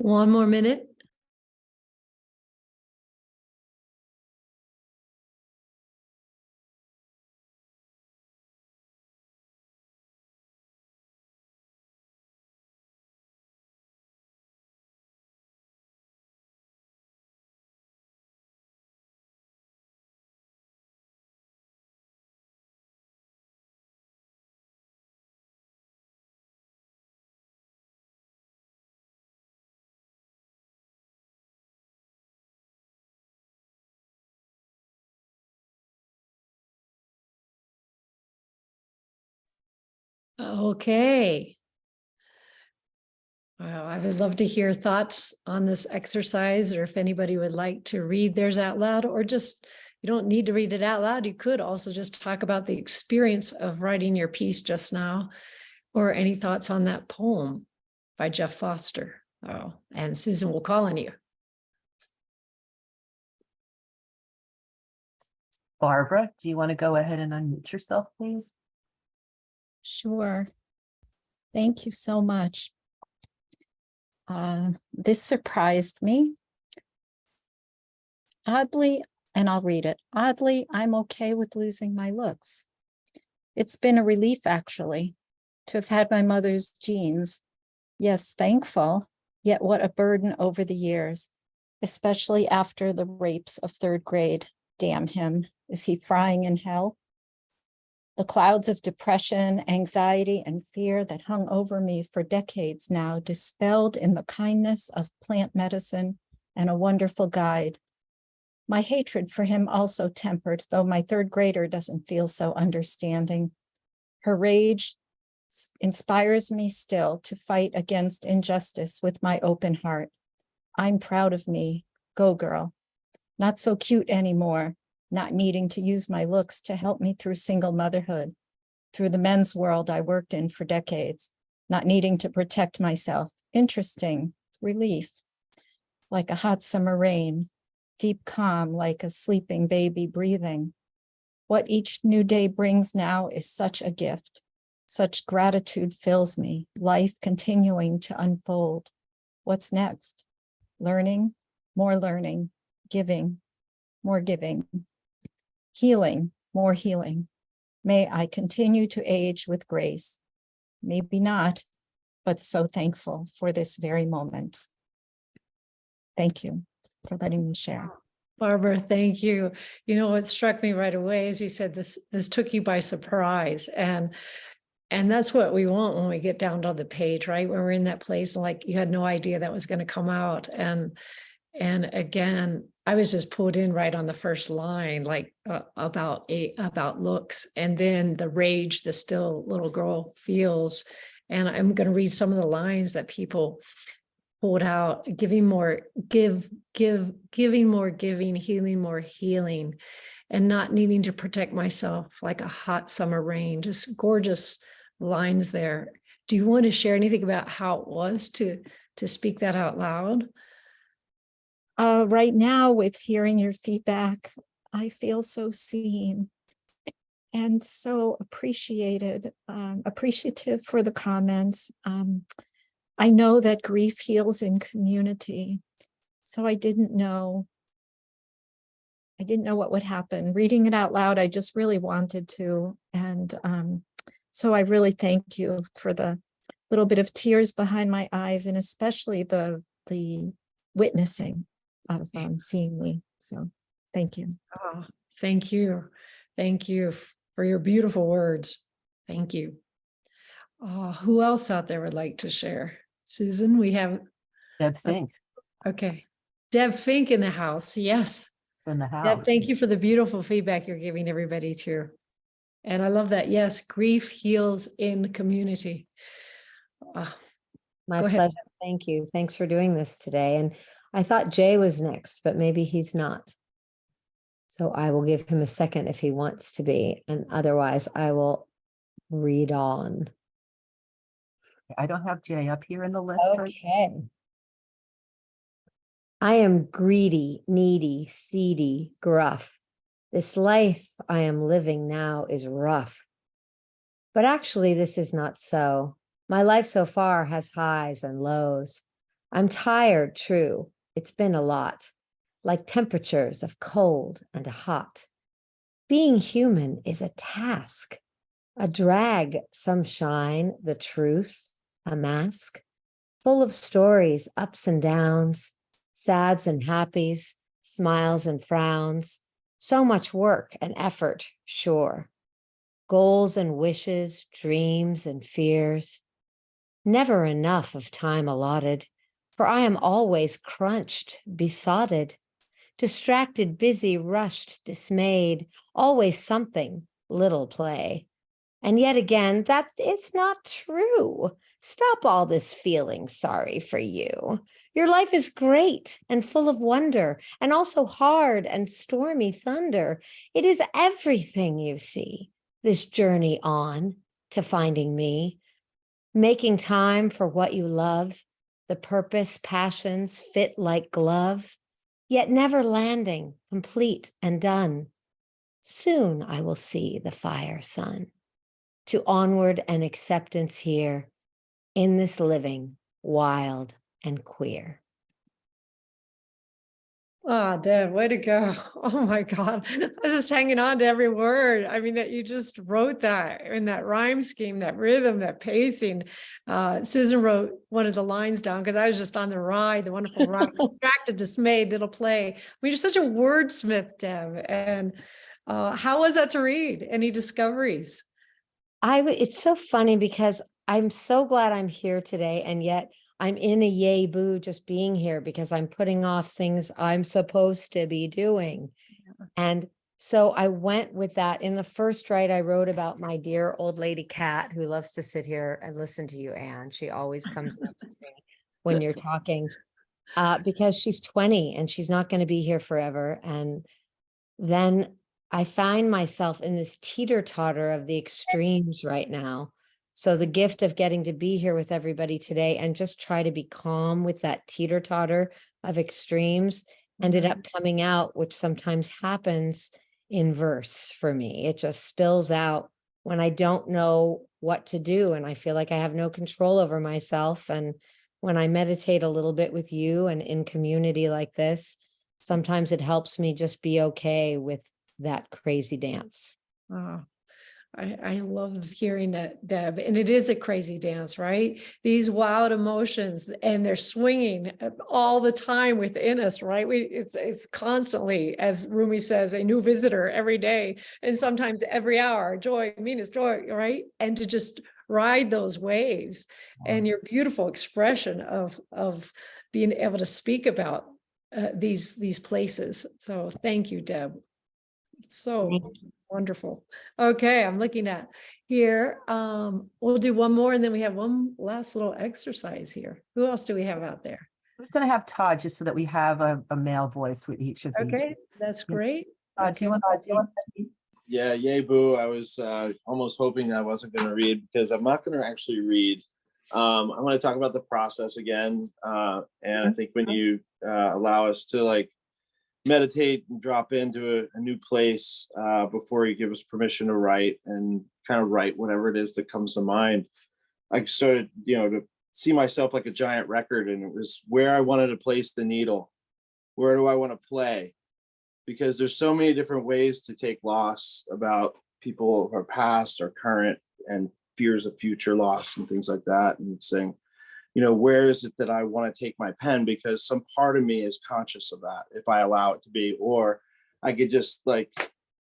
One more minute. Okay. Wow, I would love to hear thoughts on this exercise, or if anybody would like to read theirs out loud, or just, you don't need to read it out loud. You could also just talk about the experience of writing your piece just now, or any thoughts on that poem by Jeff Foster. Oh, and Susan will call on you. Barbara, do you want to go ahead and unmute yourself, please? Sure. Thank you so much. This surprised me. Oddly, and I'll read it. Oddly, I'm okay with losing my looks. It's been a relief, actually, to have had my mother's genes. Yes, thankful, yet what a burden over the years, especially after the rapes of 3rd grade. Damn him. Is he frying in hell? The clouds of depression, anxiety, and fear that hung over me for decades now dispelled in the kindness of plant medicine and a wonderful guide. My hatred for him also tempered, though my 3rd grader doesn't feel so understanding. Her rage inspires me still to fight against injustice with my open heart. I'm proud of me. Go, girl. Not so cute anymore. Not needing to use my looks to help me through single motherhood, through the men's world I worked in for decades, not needing to protect myself. Interesting, relief, like a hot summer rain, deep calm like a sleeping baby breathing. What each new day brings now is such a gift. Such gratitude fills me, life continuing to unfold. What's next? Learning, giving, more giving. Healing, more healing. May I continue to age with grace. Maybe not, but so thankful for this very moment. Thank you for letting me share. Barbara, thank you. You know, what struck me right away, as you said, this took you by surprise. And that's what we want when we get down to the page, right? When we're in that place, like you had no idea that was going to come out. And again, I was just pulled in right on the first line, like about looks, and then the rage the still little girl feels. And I'm going to read some of the lines that people pulled out: giving more, giving more giving, healing more healing, and not needing to protect myself like a hot summer rain. Just gorgeous lines there. Do you want to share anything about how it was to speak that out loud? Right now, with hearing your feedback, I feel so seen and so appreciative for the comments. I know that grief heals in community, so I didn't know what would happen. Reading it out loud, I just really wanted to, and so I really thank you for the little bit of tears behind my eyes, and especially the witnessing of seeing me. So thank you. Oh, thank you. Thank you for your beautiful words. Thank you. Who else out there would like to share? Susan, we have Deb Fink okay. Deb Fink in the house. Yes. in the house. Deb, thank you for the beautiful feedback you're giving everybody too. And I love that. Yes, grief heals in community. My Go ahead. pleasure. Thank you. Thanks for doing this today. And I thought Jay was next, but maybe he's not. So I will give him a second if he wants to be, and otherwise I will read on. I don't have Jay up here in the list. Okay. I am greedy, needy, seedy, gruff. This life I am living now is rough. But actually, this is not so. My life so far has highs and lows. I'm tired, true. It's been a lot, like temperatures of cold and hot. Being human is a task, a drag, some shine, the truth, a mask, full of stories, ups and downs, sads and happies, smiles and frowns, so much work and effort, sure. Goals and wishes, dreams and fears. Never enough of time allotted, for I am always crunched, besotted, distracted, busy, rushed, dismayed, always something, little play. And yet again, that is not true. Stop all this feeling sorry for you. Your life is great and full of wonder, and also hard and stormy thunder. It is everything you see, this journey on to finding me, making time for what you love, the purpose, passions fit like glove, yet never landing, complete and done. Soon I will see the fire sun. To onward and acceptance here in this living, wild and queer. Ah, Deb, way to go. Oh my God. I was just hanging on to every word. I mean, that you just wrote that in that rhyme scheme, that rhythm, that pacing. Susan wrote one of the lines down because I was just on the ride, the wonderful ride, distracted, dismayed, little play. I mean, you're such a wordsmith, Deb. And how was that to read? Any discoveries? It's so funny because I'm so glad I'm here today, and yet I'm in a yay boo just being here because I'm putting off things I'm supposed to be doing. Yeah. And so I went with that. In the first write, I wrote about my dear old lady cat who loves to sit here and listen to you, Anne. She always comes next to me when you're talking because she's 20 and she's not going to be here forever. And then I find myself in this teeter-totter of the extremes right now. So the gift of getting to be here with everybody today and just try to be calm with that teeter-totter of extremes ended up coming out, which sometimes happens in verse for me. It just spills out when I don't know what to do and I feel like I have no control over myself. And when I meditate a little bit with you and in community like this, sometimes it helps me just be okay with that crazy dance. Oh, I love hearing that, Deb. And it is a crazy dance, right? These wild emotions, and they're swinging all the time within us, right? It's constantly, as Rumi says, a new visitor every day, and sometimes every hour. Joy, meanness, joy, right? And to just ride those waves, and your beautiful expression of being able to speak about these places. So thank you, Deb. So wonderful. Okay, I'm looking at here. We'll do one more and then we have one last little exercise here. Who else do we have out there? I was going to have Todd just so that we have a male voice with each of these. Okay, that's great. Do you want to? Yeah, yay, boo. I was almost hoping I wasn't going to read because I'm not going to actually read. I want to talk about the process again. And I think when you allow us to like meditate and drop into a new place before you give us permission to write and kind of write whatever it is that comes to mind, I started, to see myself like a giant record, and it was where I wanted to place the needle. Where do I want to play? Because there's so many different ways to take loss about people who are past or current and fears of future loss and things like that. And saying, where is it that I want to take my pen? Because some part of me is conscious of that if I allow it to be, or I could just like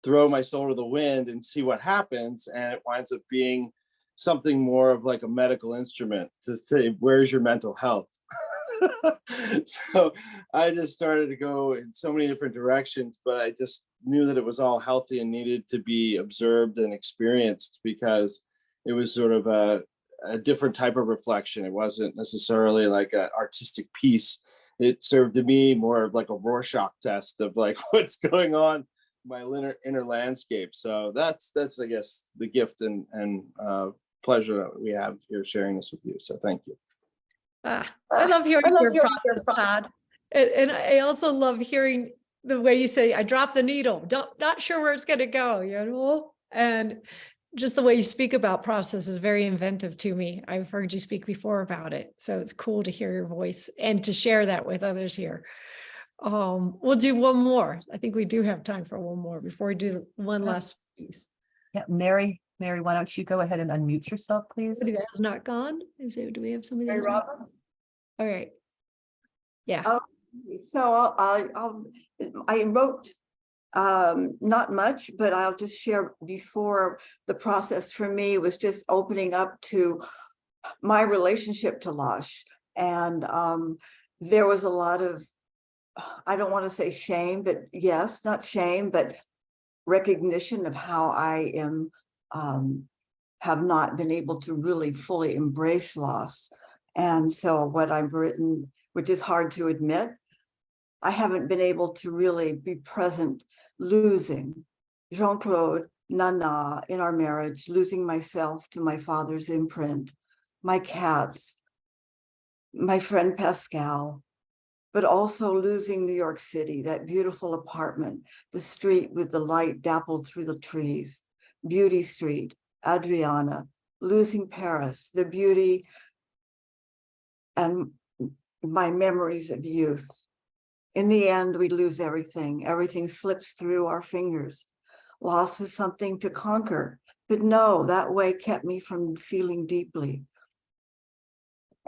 throw my soul to the wind and see what happens. And it winds up being something more of like a medical instrument to say, where's your mental health? So I just started to go in so many different directions, but I just knew that it was all healthy and needed to be observed and experienced because it was sort of a different type of reflection. It wasn't necessarily like an artistic piece. It served to me more of like a Rorschach test of like what's going on in my inner landscape. So that's I guess the gift and pleasure that we have here sharing this with you. So thank you. I love hearing your process, Todd. And I also love hearing the way you say, I dropped the needle, not sure where it's going to go, And just the way you speak about process is very inventive to me. I've heard you speak before about it. So it's cool to hear your voice and to share that with others here. We'll do one more. I think we do have time for one more before we do one last piece. Yeah, Mary, why don't you go ahead and unmute yourself, please? Somebody that has not gone? Is it, do we have somebody? Mary that's not- Robin? All right. Yeah. Oh, so I wrote not much, but I'll just share before the process for me was just opening up to my relationship to Lush. And there was a lot of, I don't want to say shame, but yes, not shame, but recognition of how I am, have not been able to really fully embrace loss. And so what I've written, which is hard to admit, I haven't been able to really be present, losing Jean-Claude, Nana in our marriage, losing myself to my father's imprint, my cats, my friend Pascal, but also losing New York City, that beautiful apartment, the street with the light dappled through the trees, Beauty Street, Adriana, losing Paris, the beauty and my memories of youth. In the end, we lose everything. Everything slips through our fingers. Loss was something to conquer, but no, that way kept me from feeling deeply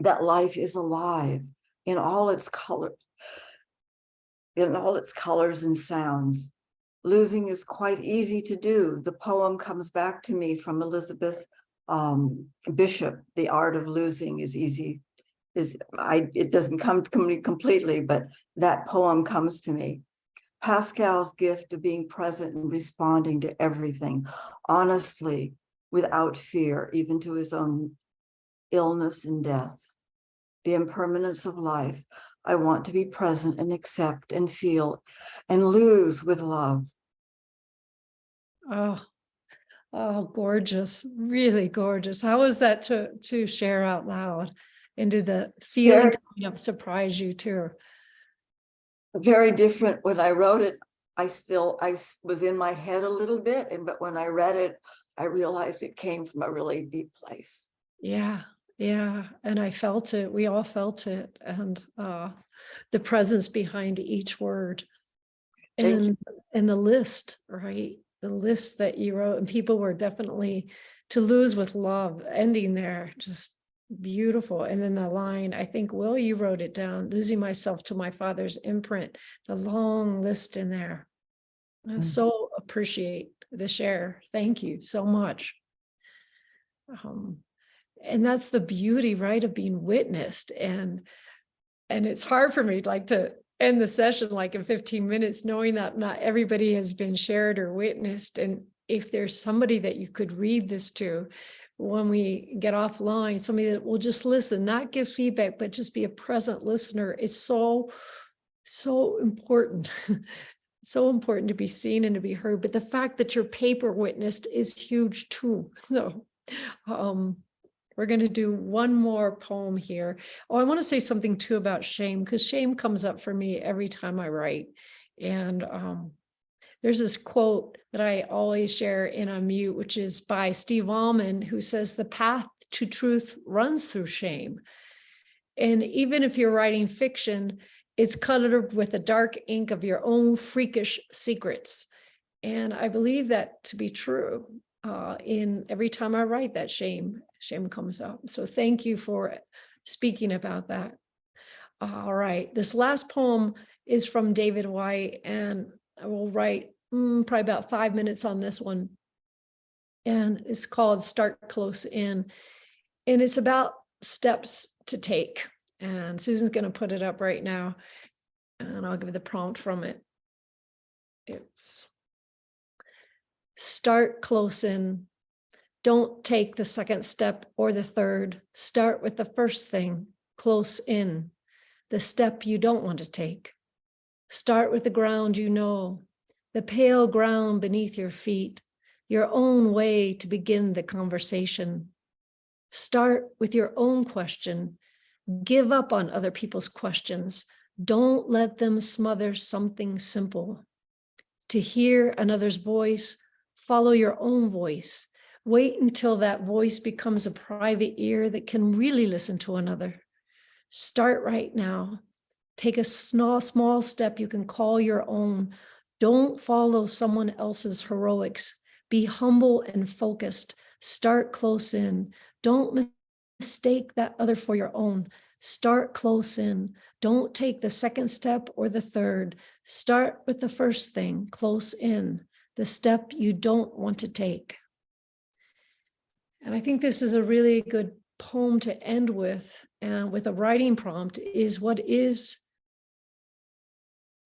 that life is alive in all its colors, and sounds. Losing is quite easy to do. The poem comes back to me from Elisabeth Bishop. The Art of Losing is easy. It doesn't come to me completely, but that poem comes to me. Pascal's gift of being present and responding to everything, honestly, without fear, even to his own illness and death. The impermanence of life. I want to be present and accept and feel and lose with love. Oh, gorgeous, really gorgeous. How was that to share out loud? And did the feeling coming up surprise you too? Very different. When I wrote it, I was in my head a little bit, but when I read it, I realized it came from a really deep place. Yeah, and I felt it. We all felt it, and the presence behind each word, and the list, right? The list that you wrote, and people were definitely to lose with love. Ending there, just beautiful. And then the line, I think, Will, you wrote it down, losing myself to my father's imprint, the long list in there. I so appreciate the share. Thank you so much. And that's the beauty, right, of being witnessed. And it's hard for me like to end the session like in 15 minutes, knowing that not everybody has been shared or witnessed. And if there's somebody that you could read this to, when we get offline, somebody that will just listen, not give feedback, but just be a present listener is so important. So important to be seen and to be heard. But the fact that your paper witnessed is huge too. So we're going to do one more poem here. Oh, I want to say something too about shame, because shame comes up for me every time I write. And there's this quote that I always share in Unmute, which is by Steve Allman, who says, the path to truth runs through shame. And even if you're writing fiction, it's colored with the dark ink of your own freakish secrets. And I believe that to be true. In every time I write, that shame comes up. So thank you for speaking about that. All right, this last poem is from David White, and I will write probably about 5 minutes on this one. And it's called Start Close In. And it's about steps to take. And Susan's going to put it up right now, and I'll give the prompt from it. It's start close in. Don't take the second step or the third. Start with the first thing, close in, the step you don't want to take. Start with the ground you know, the pale ground beneath your feet, your own way to begin the conversation. Start with your own question. Give up on other people's questions. Don't let them smother something simple. To hear another's voice, follow your own voice. Wait until that voice becomes a private ear that can really listen to another. Start right now. Take a small step you can call your own. Don't follow someone else's heroics. Be humble and focused. Start close in. Don't mistake that other for your own. Start close in. Don't take the second step or the third. Start with the first thing, close in, the step you don't want to take. And I think this is a really good poem to end with a writing prompt is, what is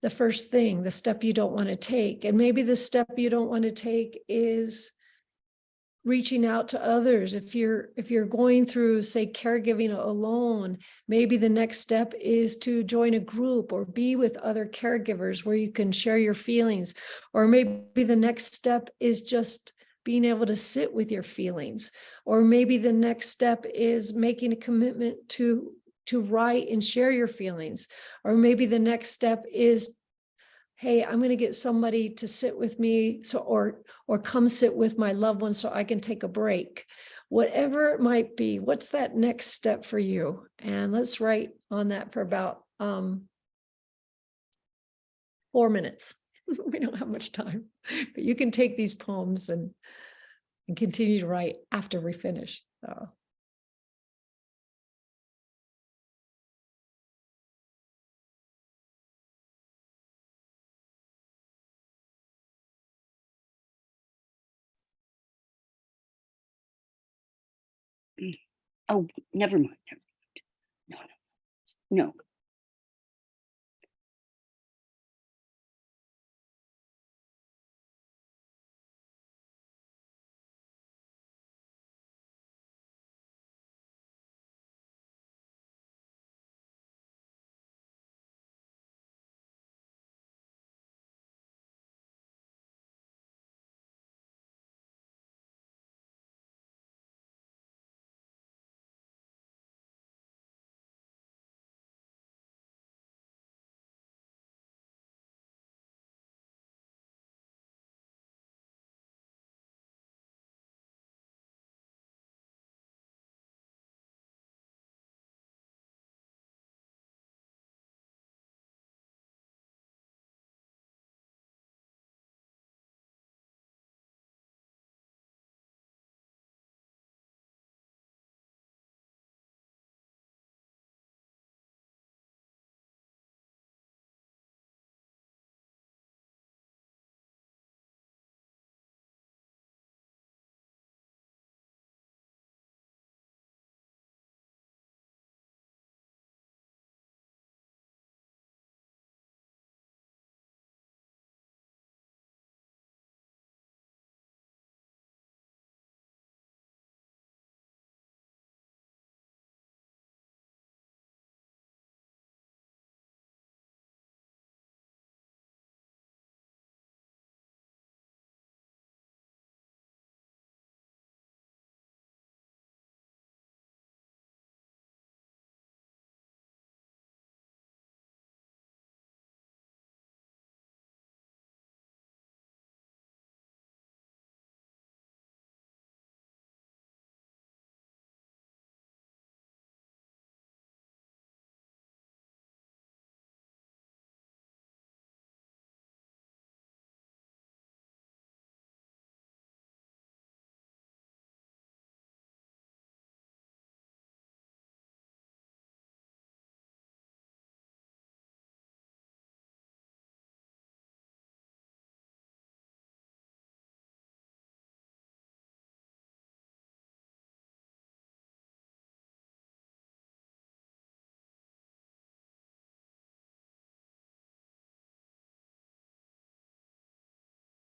the first thing, the step you don't want to take? And maybe the step you don't want to take is reaching out to others. If you're going through, say, caregiving alone, maybe the next step is to join a group or be with other caregivers where you can share your feelings. Or maybe the next step is just being able to sit with your feelings. Or maybe the next step is making a commitment to write and share your feelings. Or maybe the next step is, hey, I'm going to get somebody to sit with me, or come sit with my loved one so I can take a break. Whatever it might be, what's that next step for you? And let's write on that for about 4 minutes. We don't have much time, but you can take these poems and continue to write after we finish. So. Oh, never mind. No, no, no.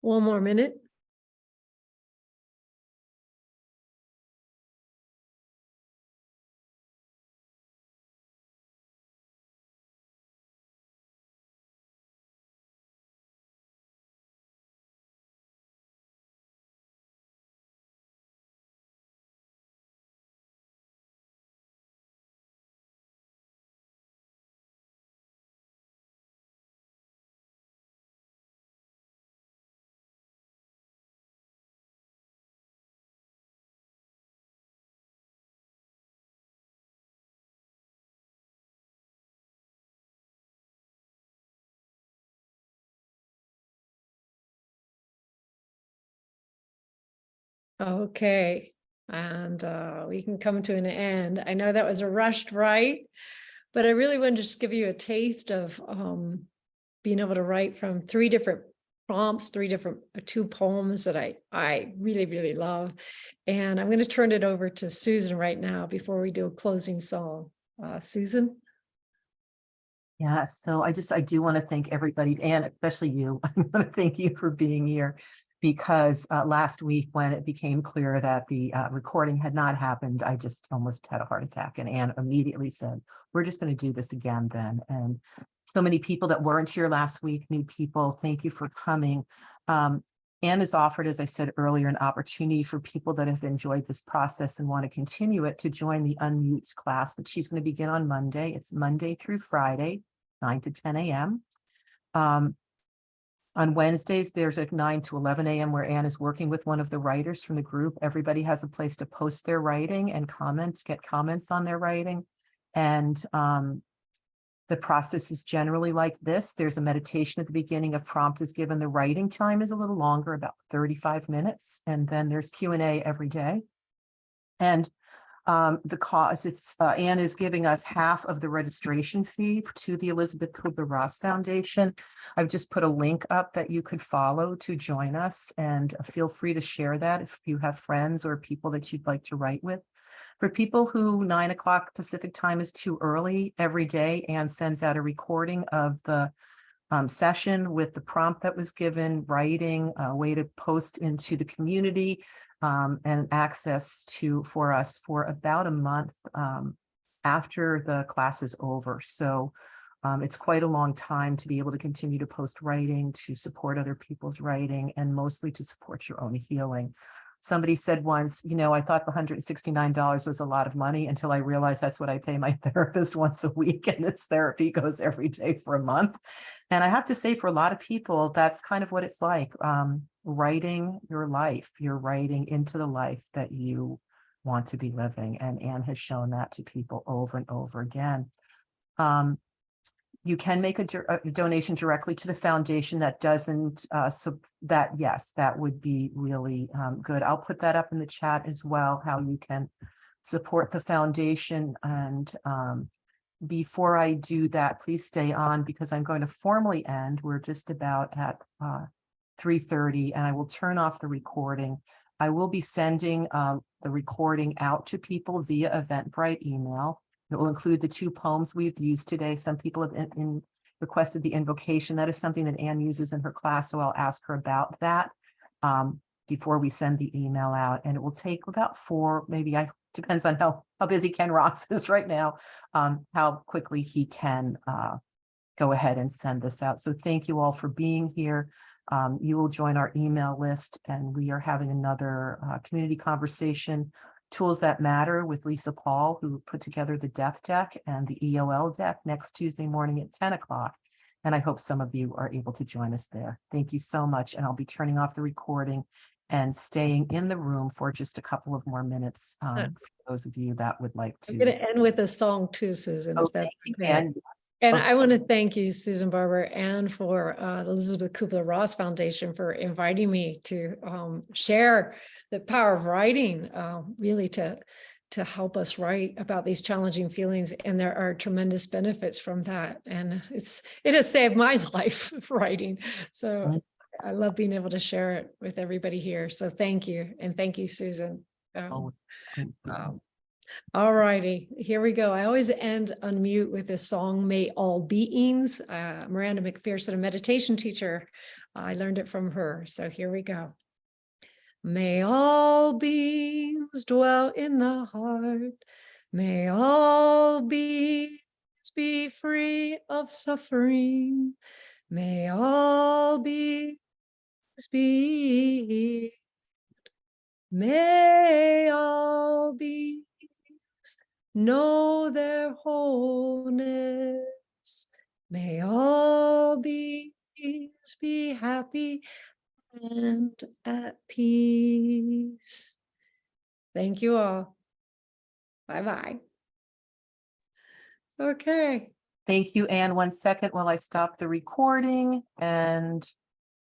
One more minute. Okay, and we can come to an end. I know that was a rushed write, but I really want to just give you a taste of being able to write from 3 different prompts, 2 poems that I really, really love. And I'm going to turn it over to Susan right now before we do a closing song. Susan? Yeah, so I do want to thank everybody, and especially you. I want to thank you for being here, because last week when it became clear that the recording had not happened, I just almost had a heart attack. And Anne immediately said, we're just going to do this again then. And so many people that weren't here last week, new people, thank you for coming. Anne has offered, as I said earlier, an opportunity for people that have enjoyed this process and want to continue it to join the Unmutes class that she's going to begin on Monday. It's Monday through Friday, 9 to 10 a.m. On Wednesdays, there's at 9 to 11 a.m. where Anne is working with one of the writers from the group. Everybody has a place to post their writing and get comments on their writing. And the process is generally like this. There's a meditation at the beginning. A prompt is given. The writing time is a little longer, about 35 minutes. And then there's Q&A every day. And the cost, Anne is giving us half of the registration fee to the Elisabeth Kübler-Ross Foundation. I've just put a link up that you could follow to join us, and feel free to share that if you have friends or people that you'd like to write with. For people who 9 o'clock Pacific time is too early, every day Anne sends out a recording of the session with the prompt that was given, writing, a way to post into the community, and access for us for about a month after the class is over. So it's quite a long time to be able to continue to post writing, to support other people's writing, and mostly to support your own healing. Somebody said once, I thought the $169 was a lot of money until I realized that's what I pay my therapist once a week, and this therapy goes every day for a month. And I have to say, for a lot of people, that's kind of what it's like. Writing your life, you're writing into the life that you want to be living. And Anne has shown that to people over and over again. You can make a donation directly to the foundation. That doesn't, yes, that would be really good. I'll put that up in the chat as well, how you can support the foundation. And before I do that, please stay on, because I'm going to formally end. We're just about at 3:30, and I will turn off the recording. I will be sending the recording out to people via Eventbrite email. It will include the 2 poems we've used today. Some people have requested the invocation. That is something that Anne uses in her class, so I'll ask her about that before we send the email out. And it will take about 4, maybe, depends on how busy Ken Ross is right now, how quickly he can go ahead and send this out. So thank you all for being here. You will join our email list, and we are having another community conversation, Tools That Matter, with Lisa Paul, who put together the Death Deck and the EOL deck, next Tuesday morning at 10 o'clock. And I hope some of you are able to join us there. Thank you so much. And I'll be turning off the recording and staying in the room for just a couple of more minutes for those of you that would like to. I'm going to end with a song too, Susan. Oh, If that's thank you, okay. Anne. And Okay. I want to thank you, Susan Barber, and for the Elisabeth Kübler-Ross Foundation for inviting me to share the power of writing, really to help us write about these challenging feelings. And there are tremendous benefits from that. And it has saved my life, writing. So I love being able to share it with everybody here. So thank you. And thank you, Susan. All righty, here we go. I always end Unmute with this song, May All Beings. Miranda McPherson, a meditation teacher. I learned it from her. So here we go. May all beings dwell in the heart. May all beings be free of suffering. May all beings be. May all beings know their wholeness. May all beings be happy and at peace. Thank you all. Bye-bye. Okay. Thank you, Anne. 1 second while I stop the recording, and